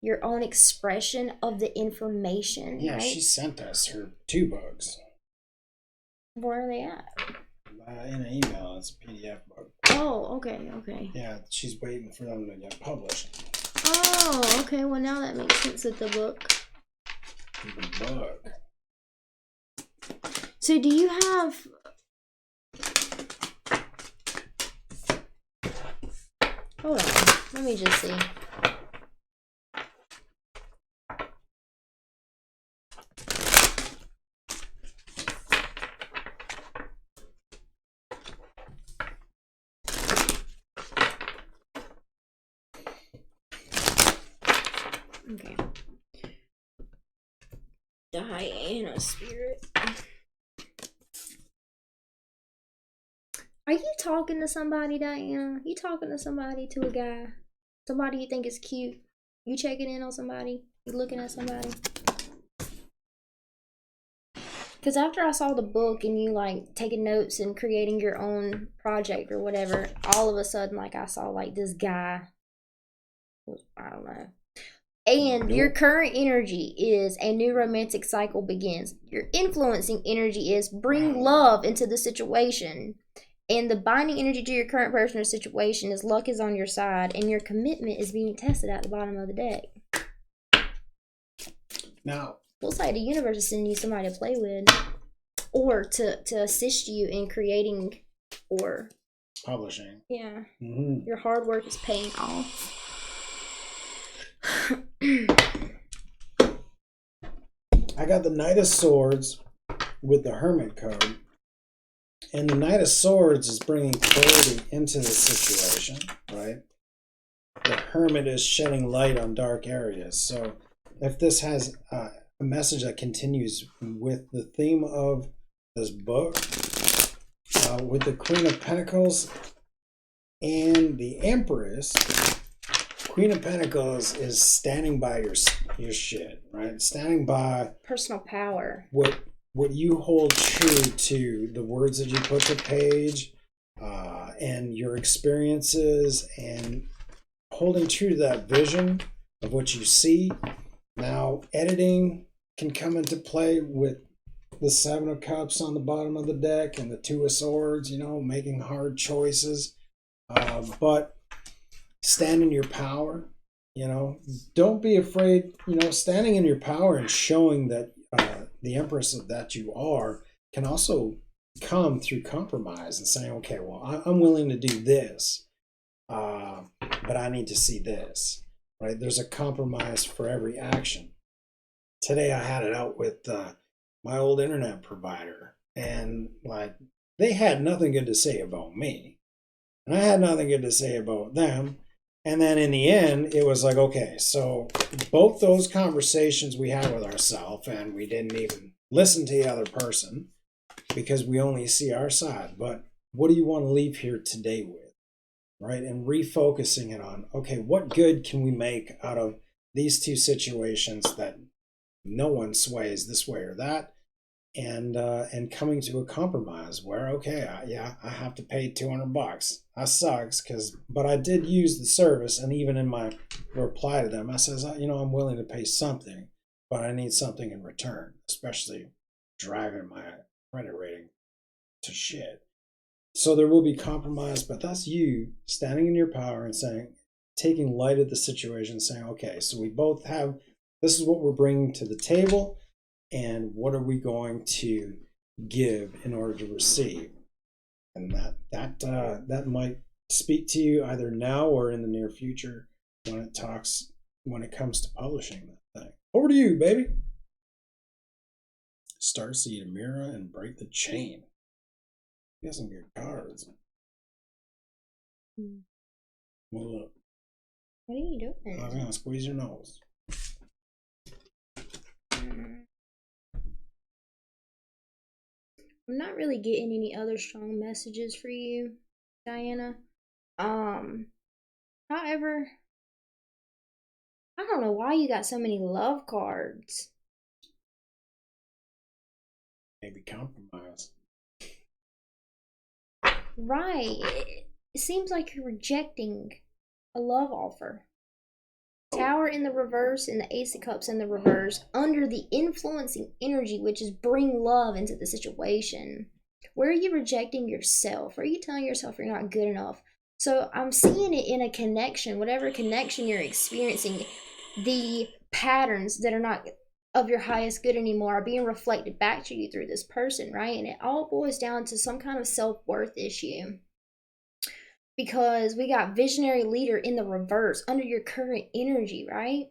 your own expression of the information. Yeah, right? She sent us her 2 books. Where are they at? In an email. It's a PDF book. Oh, okay. Yeah, she's waiting for them to get published. Oh, okay. Well, now that makes sense with the book. The book. So do you have... Hold on. Let me just see. Okay. Diana spirit. Are you talking to somebody, Diana? You talking to somebody, to a guy? Somebody you think is cute? You checking in on somebody? You looking at somebody? Because after I saw the book and you like taking notes and creating your own project or whatever, all of a sudden like I saw like this guy. I don't know. And your current energy is a new romantic cycle begins. Your influencing energy is bring love into the situation. And the binding energy to your current person or situation is luck is on your side, and your commitment is being tested at the bottom of the deck. Now, we'll say the universe is sending you somebody to play with, or to assist you in creating or publishing. Yeah. Mm-hmm. Your hard work is paying off. I got the Knight of Swords with the Hermit code. And the Knight of Swords is bringing clarity into the situation, right? The Hermit is shedding light on dark areas. So if this has a message that continues with the theme of this book, with the Queen of Pentacles and the Empress, Queen of Pentacles is standing by your shit, right? Standing by personal power. What you hold true to, the words that you put to page, and your experiences, and holding true to that vision of what you see. Now, editing can come into play with the 7 of Cups on the bottom of the deck and the 2 of Swords, making hard choices. But stand in your power, don't be afraid, standing in your power and showing that the Empress that you are can also come through compromise and saying, okay, well, I'm willing to do this, but I need to see this. right? There's a compromise for every action. Today I had it out with my old internet provider, and like they had nothing good to say about me, and I had nothing good to say about them. And then in the end, it was like, okay, so both those conversations we had with ourselves, and we didn't even listen to the other person because we only see our side. But what do you want to leave here today with, right? And refocusing it on, okay, what good can we make out of these two situations that no one sways this way or that, and coming to a compromise where, okay, I have to pay $200. That sucks, but I did use the service, and even in my reply to them, I says, I'm willing to pay something, but I need something in return, especially driving my credit rating to shit. So there will be compromise, but that's you standing in your power and saying, taking light of the situation, saying, okay, so we both have, this is what we're bringing to the table, and what are we going to give in order to receive? And that might speak to you either now or in the near future when it comes to publishing that thing. Over to you, baby. Starseed, Amira, and Break the Chain. You got some good cards. Well, look. What are you doing? I'm gonna squeeze your nose. I'm not really getting any other strong messages for you, Diana. However, I don't know why you got so many love cards. Maybe compromise. Right. It seems like you're rejecting a love offer. Tower in the reverse and the Ace of Cups in the reverse under the influencing energy, which is bring love into the situation. Where are you rejecting yourself? Where are you telling yourself you're not good enough? So I'm seeing it in a connection, whatever connection you're experiencing, the patterns that are not of your highest good anymore are being reflected back to you through this person, right? And it all boils down to some kind of self-worth issue. Because we got visionary leader in the reverse under your current energy, right?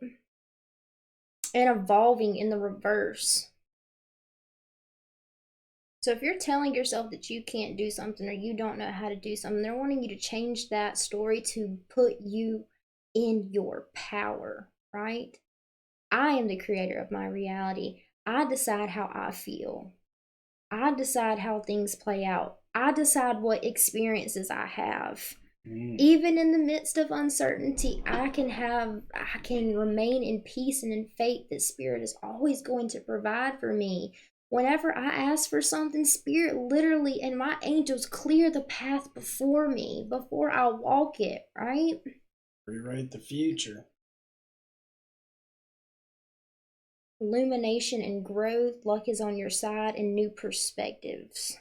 And evolving in the reverse. So if you're telling yourself that you can't do something or you don't know how to do something, they're wanting you to change that story to put you in your power, right? I am the creator of my reality. I decide how I feel. I decide how things play out. I decide what experiences I have. Even in the midst of uncertainty, I can remain in peace and in faith that Spirit is always going to provide for me. Whenever I ask for something, Spirit literally and my angels clear the path before me, before I walk it, right? Rewrite the future. Illumination and growth, luck is on your side, and new perspectives.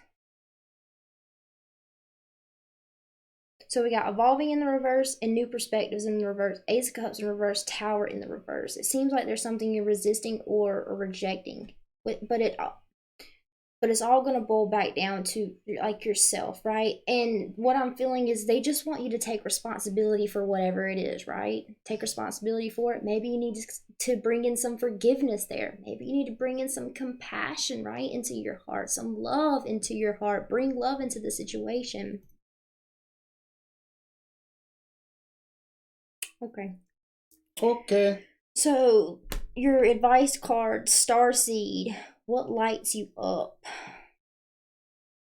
So we got evolving in the reverse and new perspectives in the reverse, Ace of Cups in reverse, Tower in the reverse. It seems like there's something you're resisting or rejecting, but it's all going to boil back down to like yourself, right? And what I'm feeling is they just want you to take responsibility for whatever it is, right? Take responsibility for it. Maybe you need to bring in some forgiveness there. Maybe you need to bring in some compassion, right, into your heart, some love into your heart. Bring love into the situation. Okay. So your advice card, Starseed, what lights you up?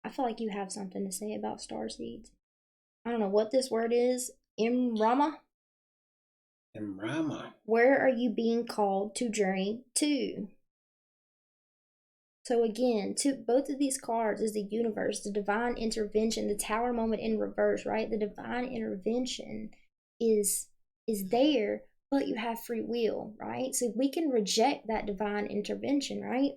I feel like you have something to say about starseeds. I don't know what this word is. Imrama? Imrama. Where are you being called to journey to? So again, to both of these cards is the universe, the divine intervention, the Tower moment in reverse, right? The divine intervention is there, but you have free will, right? So we can reject that divine intervention, right?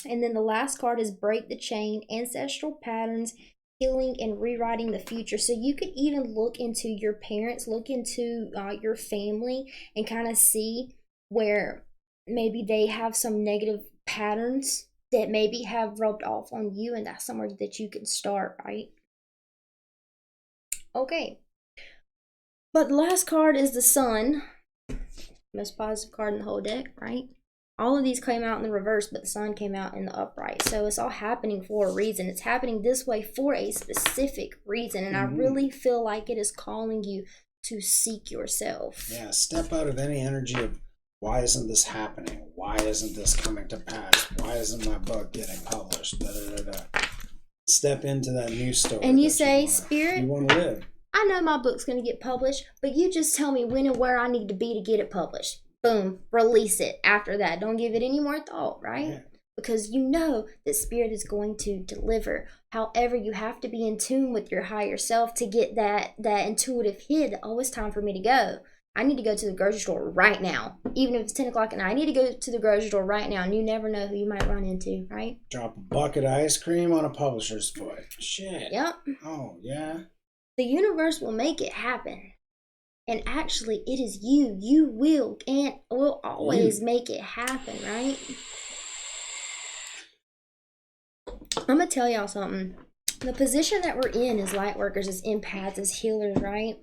And then the last card is break the chain, ancestral patterns, healing and rewriting the future. So you could even look into your parents, look into your family, and kind of see where maybe they have some negative patterns that maybe have rubbed off on you, and that's somewhere that you can start, right? Okay. But the last card is the Sun. Most positive card in the whole deck, right? All of these came out in the reverse, but the sun came out in the upright. So it's all happening for a reason. It's happening this way for a specific reason. And I really feel like it is calling you to seek yourself. Yeah, step out of any energy of, why isn't this happening? Why isn't this coming to pass? Why isn't my book getting published? Da, da, da, da. Step into that new story. And you say, Spirit, you want to live. I know my book's going to get published, but you just tell me when and where I need to be to get it published. Boom, release it after that. Don't give it any more thought, right? Yeah. Because you know that Spirit is going to deliver. However, you have to be in tune with your higher self to get that intuitive hit. Oh, it's time for me to go. I need to go to the grocery store right now. Even if it's 10 o'clock at night, I need to go to the grocery store right now. And you never know who you might run into, right? Drop a bucket of ice cream on a publisher's foot. Shit. Yep. Oh, yeah. The universe will make it happen. And actually, it is you. You will and will always make it happen, right? I'm going to tell y'all something. The position that we're in as light workers, as empaths, as healers, right?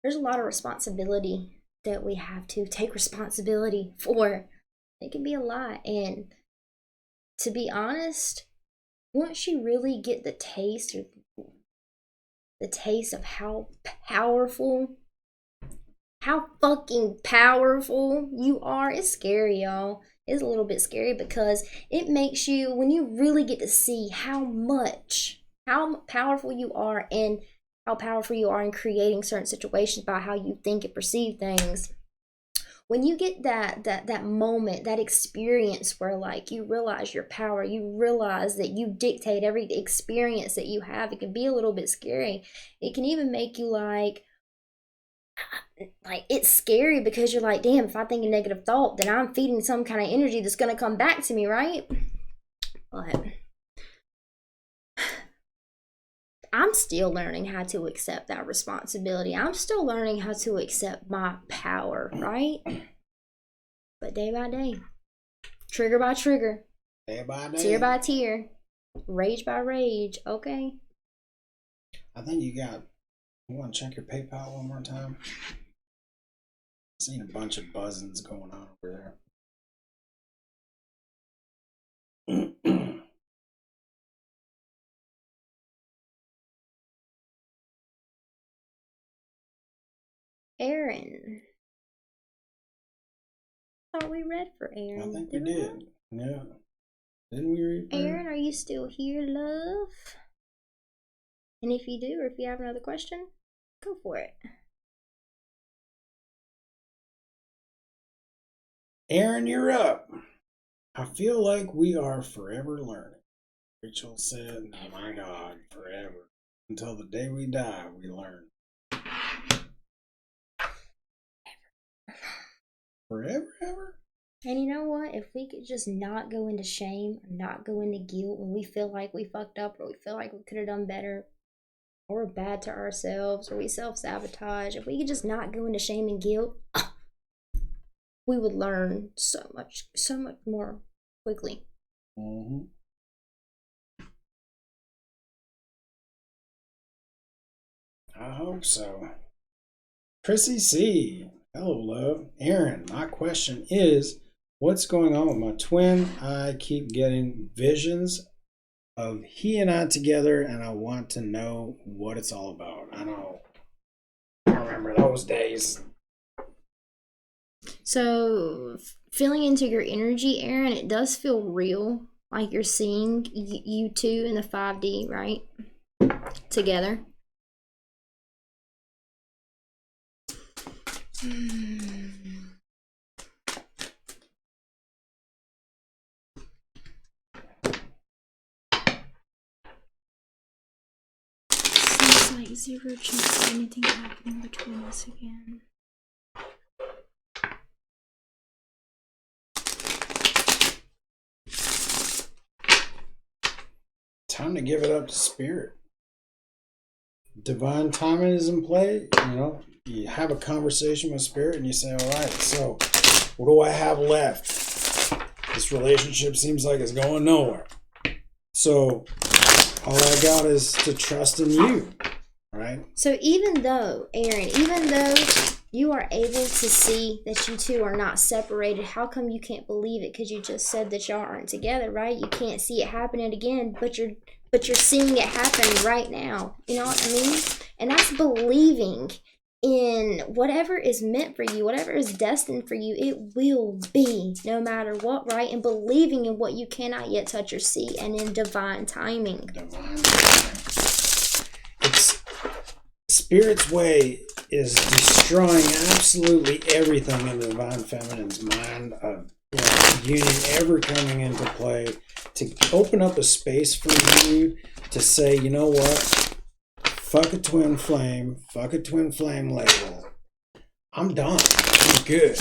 There's a lot of responsibility that we have to take responsibility for. It can be a lot. And to be honest, once you really get the taste of how fucking powerful you are, it's scary, y'all. It's a little bit scary because it makes you, when you really get to see how powerful you are and how powerful you are in creating certain situations by how you think and perceive things. When you get that moment, that experience where like you realize your power, you realize that you dictate every experience that you have, it can be a little bit scary. It can even make you like it's scary because you're like, damn, if I think a negative thought, then I'm feeding some kind of energy that's going to come back to me, right? But I'm still learning how to accept that responsibility. I'm still learning how to accept my power, right? But day by day, trigger by trigger, day by day, tear by tear, rage by rage, okay? I think you want to check your PayPal one more time? I've seen a bunch of buzzings going on over there. Aaron. Thought we read for Aaron. I think we did. Yeah. Didn't we read for Aaron, are you still here, love? And if you do, or if you have another question, go for it. Aaron, you're up. I feel like we are forever learning. Rachel said, oh my God, forever. Until the day we die, we learn. Forever, ever? And you know what? If we could just not go into shame, or not go into guilt when we feel like we fucked up, or we feel like we could have done better, or we're bad to ourselves, or we self-sabotage, if we could just not go into shame and guilt, we would learn so much more quickly. Mm-hmm. I hope so. Chrissy C. Hello, love. Aaron, my question is, what's going on with my twin? I keep getting visions of he and I together, and I want to know what it's all about. I remember those days. So, feeling into your energy, Aaron, it does feel real. Like you're seeing you two in the 5D, right? Together. Seems like zero chance of anything happening between us again. Time to give it up to spirit. Divine timing is in play. You have a conversation with spirit and you say, all right, so what do I have left? This relationship seems like it's going nowhere. So all I got is to trust in you, right? So even though, Aaron, You are able to see that you two are not separated. How come you can't believe it? Because you just said that y'all aren't together, right? You can't see it happening again, but you're seeing it happen right now. You know what I mean? And that's believing in whatever is meant for you, whatever is destined for you. It will be, no matter what, right? And believing in what you cannot yet touch or see, and in divine timing. Divine timing. It's Spirit's way is destroying absolutely everything in the divine feminine's mind of union ever coming into play, to open up a space for you to say, you know what, fuck a twin flame label. I'm done. I'm good.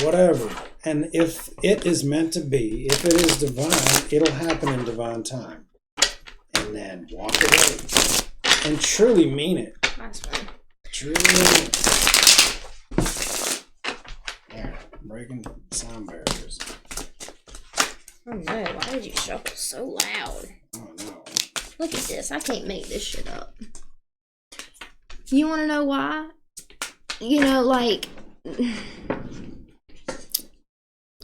Whatever. And if it is meant to be, if it is divine, it'll happen in divine time. And then walk away. And truly mean it. That's right. Truly mean it. There, breaking sound barriers. Oh no, why did you shuffle so loud? Oh no. Look at this. I can't make this shit up. You want to know why?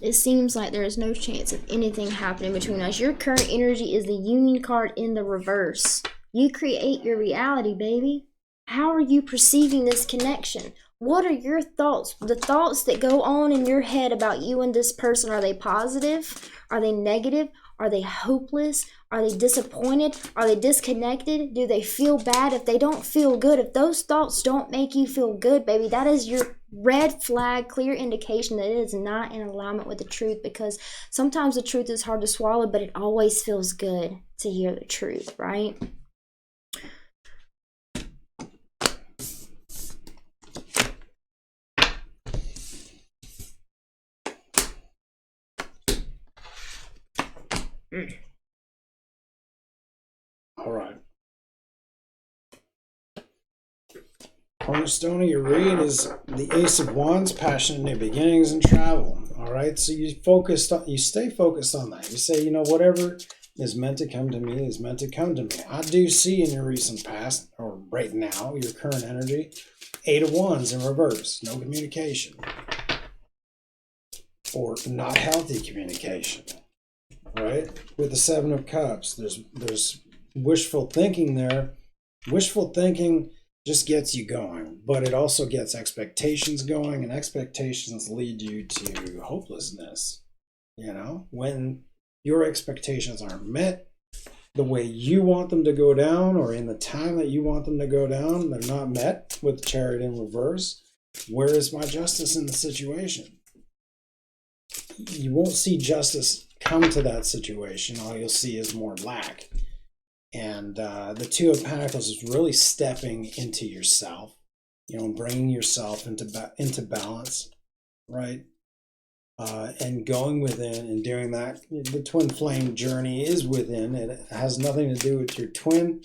It seems like there is no chance of anything happening between us. Your current energy is the Union card in the reverse. You create your reality, baby. How are you perceiving this connection? What are your thoughts? The thoughts that go on in your head about you and this person, are they positive? Are they negative? Are they hopeless? Are they disappointed? Are they disconnected? Do they feel bad? If they don't feel good, if those thoughts don't make you feel good, baby, that is your red flag, clear indication that it is not in alignment with the truth, because sometimes the truth is hard to swallow, but it always feels good to hear the truth, right? All right. Cornerstone of your read is the Ace of Wands, passion, new beginnings, and travel. All right. So you stay focused on that. You say, whatever is meant to come to me is meant to come to me. I do see in your recent past, or right now, your current energy, 8 of Wands in reverse, no communication, or not healthy communication. Right? With the 7 of Cups, there's wishful thinking there. Wishful thinking just gets you going, but it also gets expectations going, and expectations lead you to hopelessness. When your expectations aren't met the way you want them to go down, or in the time that you want them to go down, they're not met with Chariot in reverse. Where is my justice in the situation? You won't see justice come to that situation. All you'll see is more lack. And the 2 of Pentacles is really stepping into yourself, bringing yourself into balance, right? And going within and doing that. The twin flame journey is within. It has nothing to do with your twin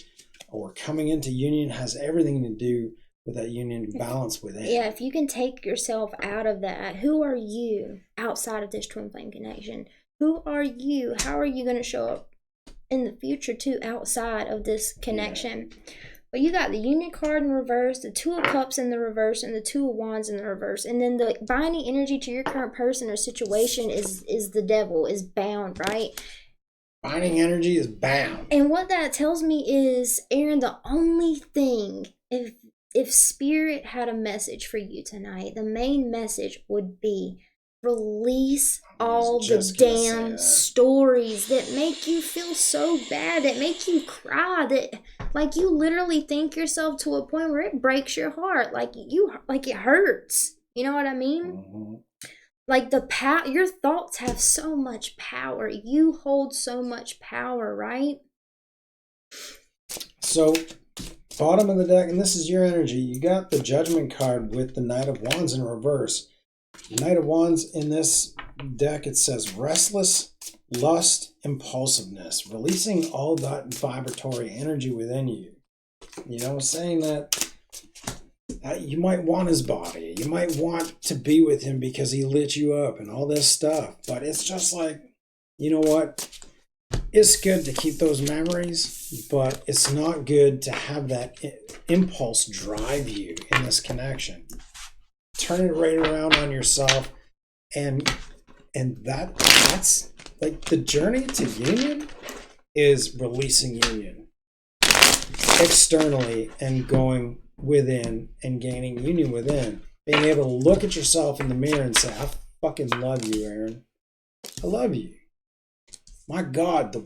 or coming into union. It has everything to do with that union balance within. Yeah, if you can take yourself out of that, who are you outside of this twin flame connection? Who are you? How are you going to show up in the future too outside of this connection? Yeah. But you got the Union card in reverse, the 2 of Cups in the reverse, and the 2 of Wands in the reverse. And then the binding energy to your current person or situation is the devil, is bound, right? Binding energy is bound. And what that tells me is, Aaron, the only thing, if Spirit had a message for you tonight, the main message would be release all the damn stories that make you feel so bad, that make you cry, that you literally think yourself to a point where it breaks your heart, like it hurts. You know what I mean? Mm-hmm. Your thoughts have so much power. You hold so much power, right? So, bottom of the deck, and this is your energy, you got the Judgment card with the Knight of Wands in reverse. Knight of Wands in this deck, it says restless, lust, impulsiveness, releasing all that vibratory energy within you. Saying that you might want his body, you might want to be with him because he lit you up and all this stuff, but it's just like, you know what? It's good to keep those memories, but it's not good to have that impulse drive you in this connection. turn it right around on yourself, and that's like the journey to union is releasing union externally and going within and gaining union within. Being able to look at yourself in the mirror and say, I fucking love you, Aaron. I love you. My God,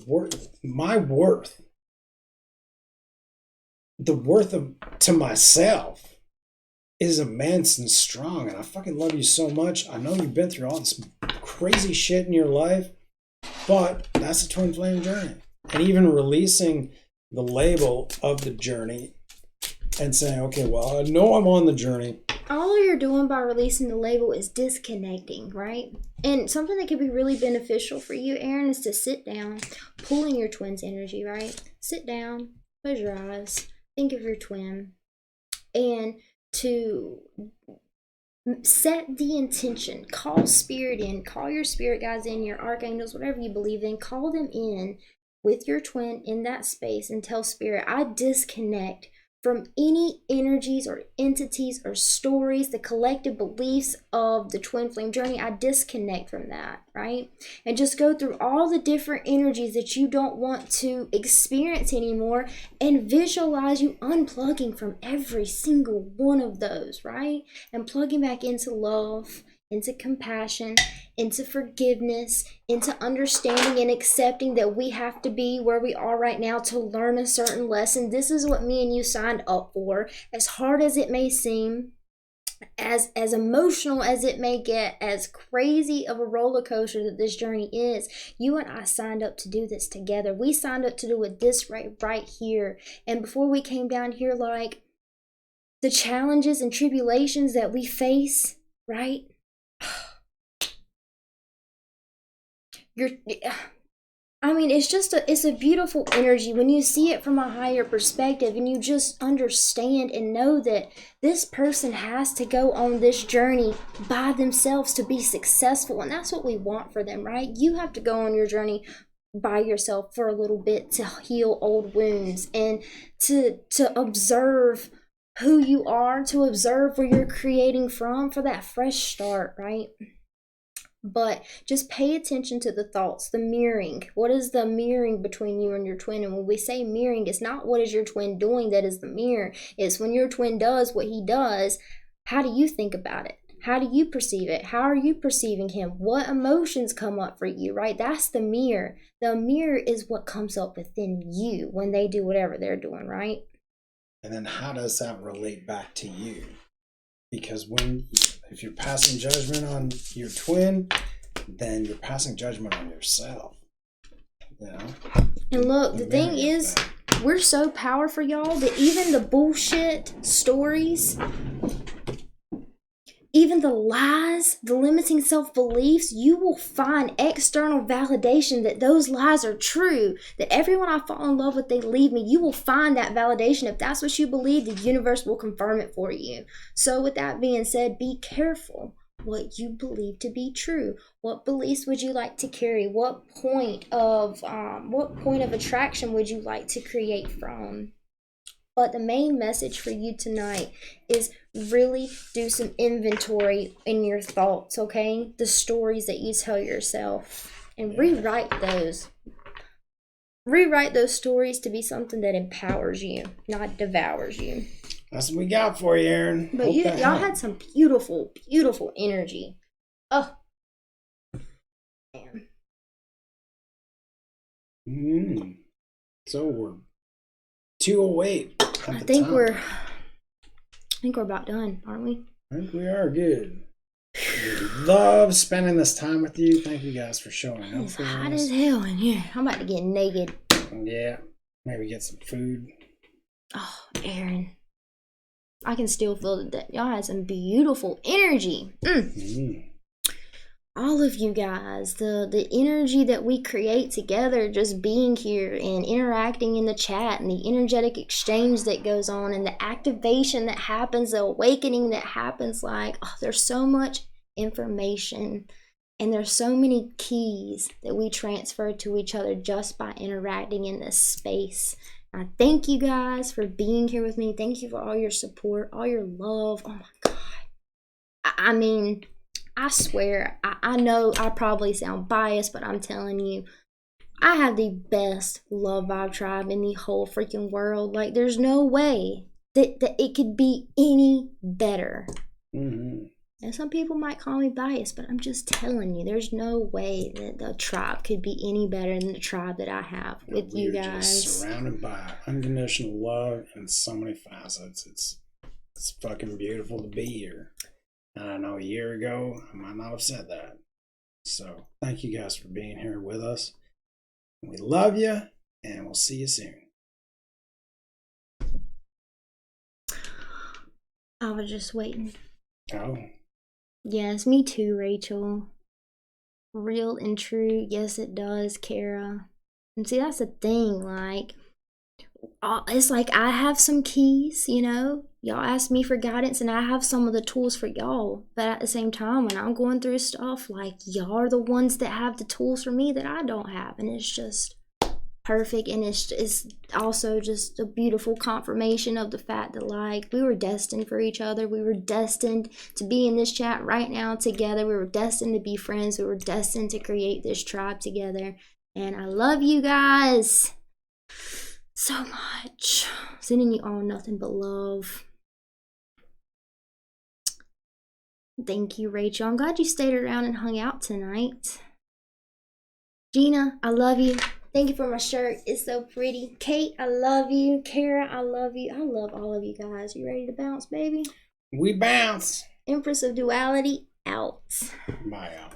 my worth. The worth of to myself is immense and strong, and I fucking love you so much. I know you've been through all this crazy shit in your life, but that's a twin flame journey. And even releasing the label of the journey and saying, okay, well, I know I'm on the journey. All you're doing by releasing the label is disconnecting, right? And something that could be really beneficial for you, Aaron, is to sit down, pull in your twin's energy, right? Sit down, close your eyes, think of your twin, and to set the intention. Call spirit in, call your spirit guides in, your archangels, whatever you believe in, call them in with your twin in that space and tell spirit, I disconnect from any energies or entities or stories, the collective beliefs of the twin flame journey. I disconnect from that, right? And just go through all the different energies that you don't want to experience anymore and visualize you unplugging from every single one of those, right? And plugging back into love, into compassion, into forgiveness, into understanding and accepting that we have to be where we are right now to learn a certain lesson. This is what me and you signed up for. As hard as it may seem, as emotional as it may get, as crazy of a roller coaster that this journey is, you and I signed up to do this together. We signed up to do it this right here. And before we came down here, like the challenges and tribulations that we face, right? It's a beautiful energy when you see it from a higher perspective and you just understand and know that this person has to go on this journey by themselves to be successful. And that's what we want for them, right? You have to go on your journey by yourself for a little bit to heal old wounds and to observe who you are, to observe where you're creating from for that fresh start, right? But just pay attention to the thoughts, the mirroring. What is the mirroring between you and your twin? And when we say mirroring, it's not what is your twin doing that is the mirror. It's when your twin does what he does, how do you think about it? How do you perceive it? How are you perceiving him? What emotions come up for you, right? That's the mirror. The mirror is what comes up within you when they do whatever they're doing, right? And then how does that relate back to you? Because if you're passing judgment on your twin, then you're passing judgment on yourself. You know? And look, the thing is, we're so powerful, y'all, that even the bullshit stories, even the lies, the limiting self-beliefs, you will find external validation that those lies are true, that everyone I fall in love with, they leave me. You will find that validation. If that's what you believe, the universe will confirm it for you. So with that being said, be careful what you believe to be true. What beliefs would you like to carry? What point of attraction would you like to create from? But the main message for you tonight is really do some inventory in your thoughts, okay? The stories that you tell yourself, and rewrite those. Rewrite those stories to be something that empowers you, not devours you. That's what we got for you, Aaron. But y'all had some beautiful, beautiful energy. Oh, man. So we're 2:08. I think we're about done, aren't we? I think we are good. We love spending this time with you. Thank you guys for showing up. It's hot as hell in here. I'm about to get naked. Yeah, maybe get some food. Oh, Aaron, I can still feel that y'all had some beautiful energy. All of you guys, the energy that we create together, just being here and interacting in the chat, and the energetic exchange that goes on, and the activation that happens, the awakening that happens, there's so much information and there's so many keys that we transfer to each other just by interacting in this space. I thank you guys for being here with me. Thank you for all your support, all your love. Oh my God. I mean, I swear, I know I probably sound biased, but I'm telling you, I have the best Love Vibe tribe in the whole freaking world. Like, there's no way that it could be any better. Mm-hmm. And some people might call me biased, but I'm just telling you, there's no way that the tribe could be any better than the tribe that I have with you guys. We're just surrounded by unconditional love in so many facets. It's fucking beautiful to be here. And I know a year ago I might not have said that. So thank you guys for being here with us. We love you, and we'll see you soon. I was just waiting. Oh. Yes, me too, Rachel. Real and true. Yes, it does, Kara. And see, that's the thing. Like, it's like I have some keys, you know. Y'all ask me for guidance, and I have some of the tools for y'all. But at the same time, when I'm going through stuff, like, y'all are the ones that have the tools for me that I don't have. And it's just perfect, and it's also just a beautiful confirmation of the fact that, like, we were destined for each other. We were destined to be in this chat right now together. We were destined to be friends. We were destined to create this tribe together, and I love you guys so much. Sending you all nothing but love. Thank you, Rachel. I'm glad you stayed around and hung out tonight. Gina, I love you. Thank you for my shirt. It's so pretty. Kate, I love you. Kara, I love you. I love all of you guys. You ready to bounce, baby? We bounce. Empress of Duality, out. Bye, out.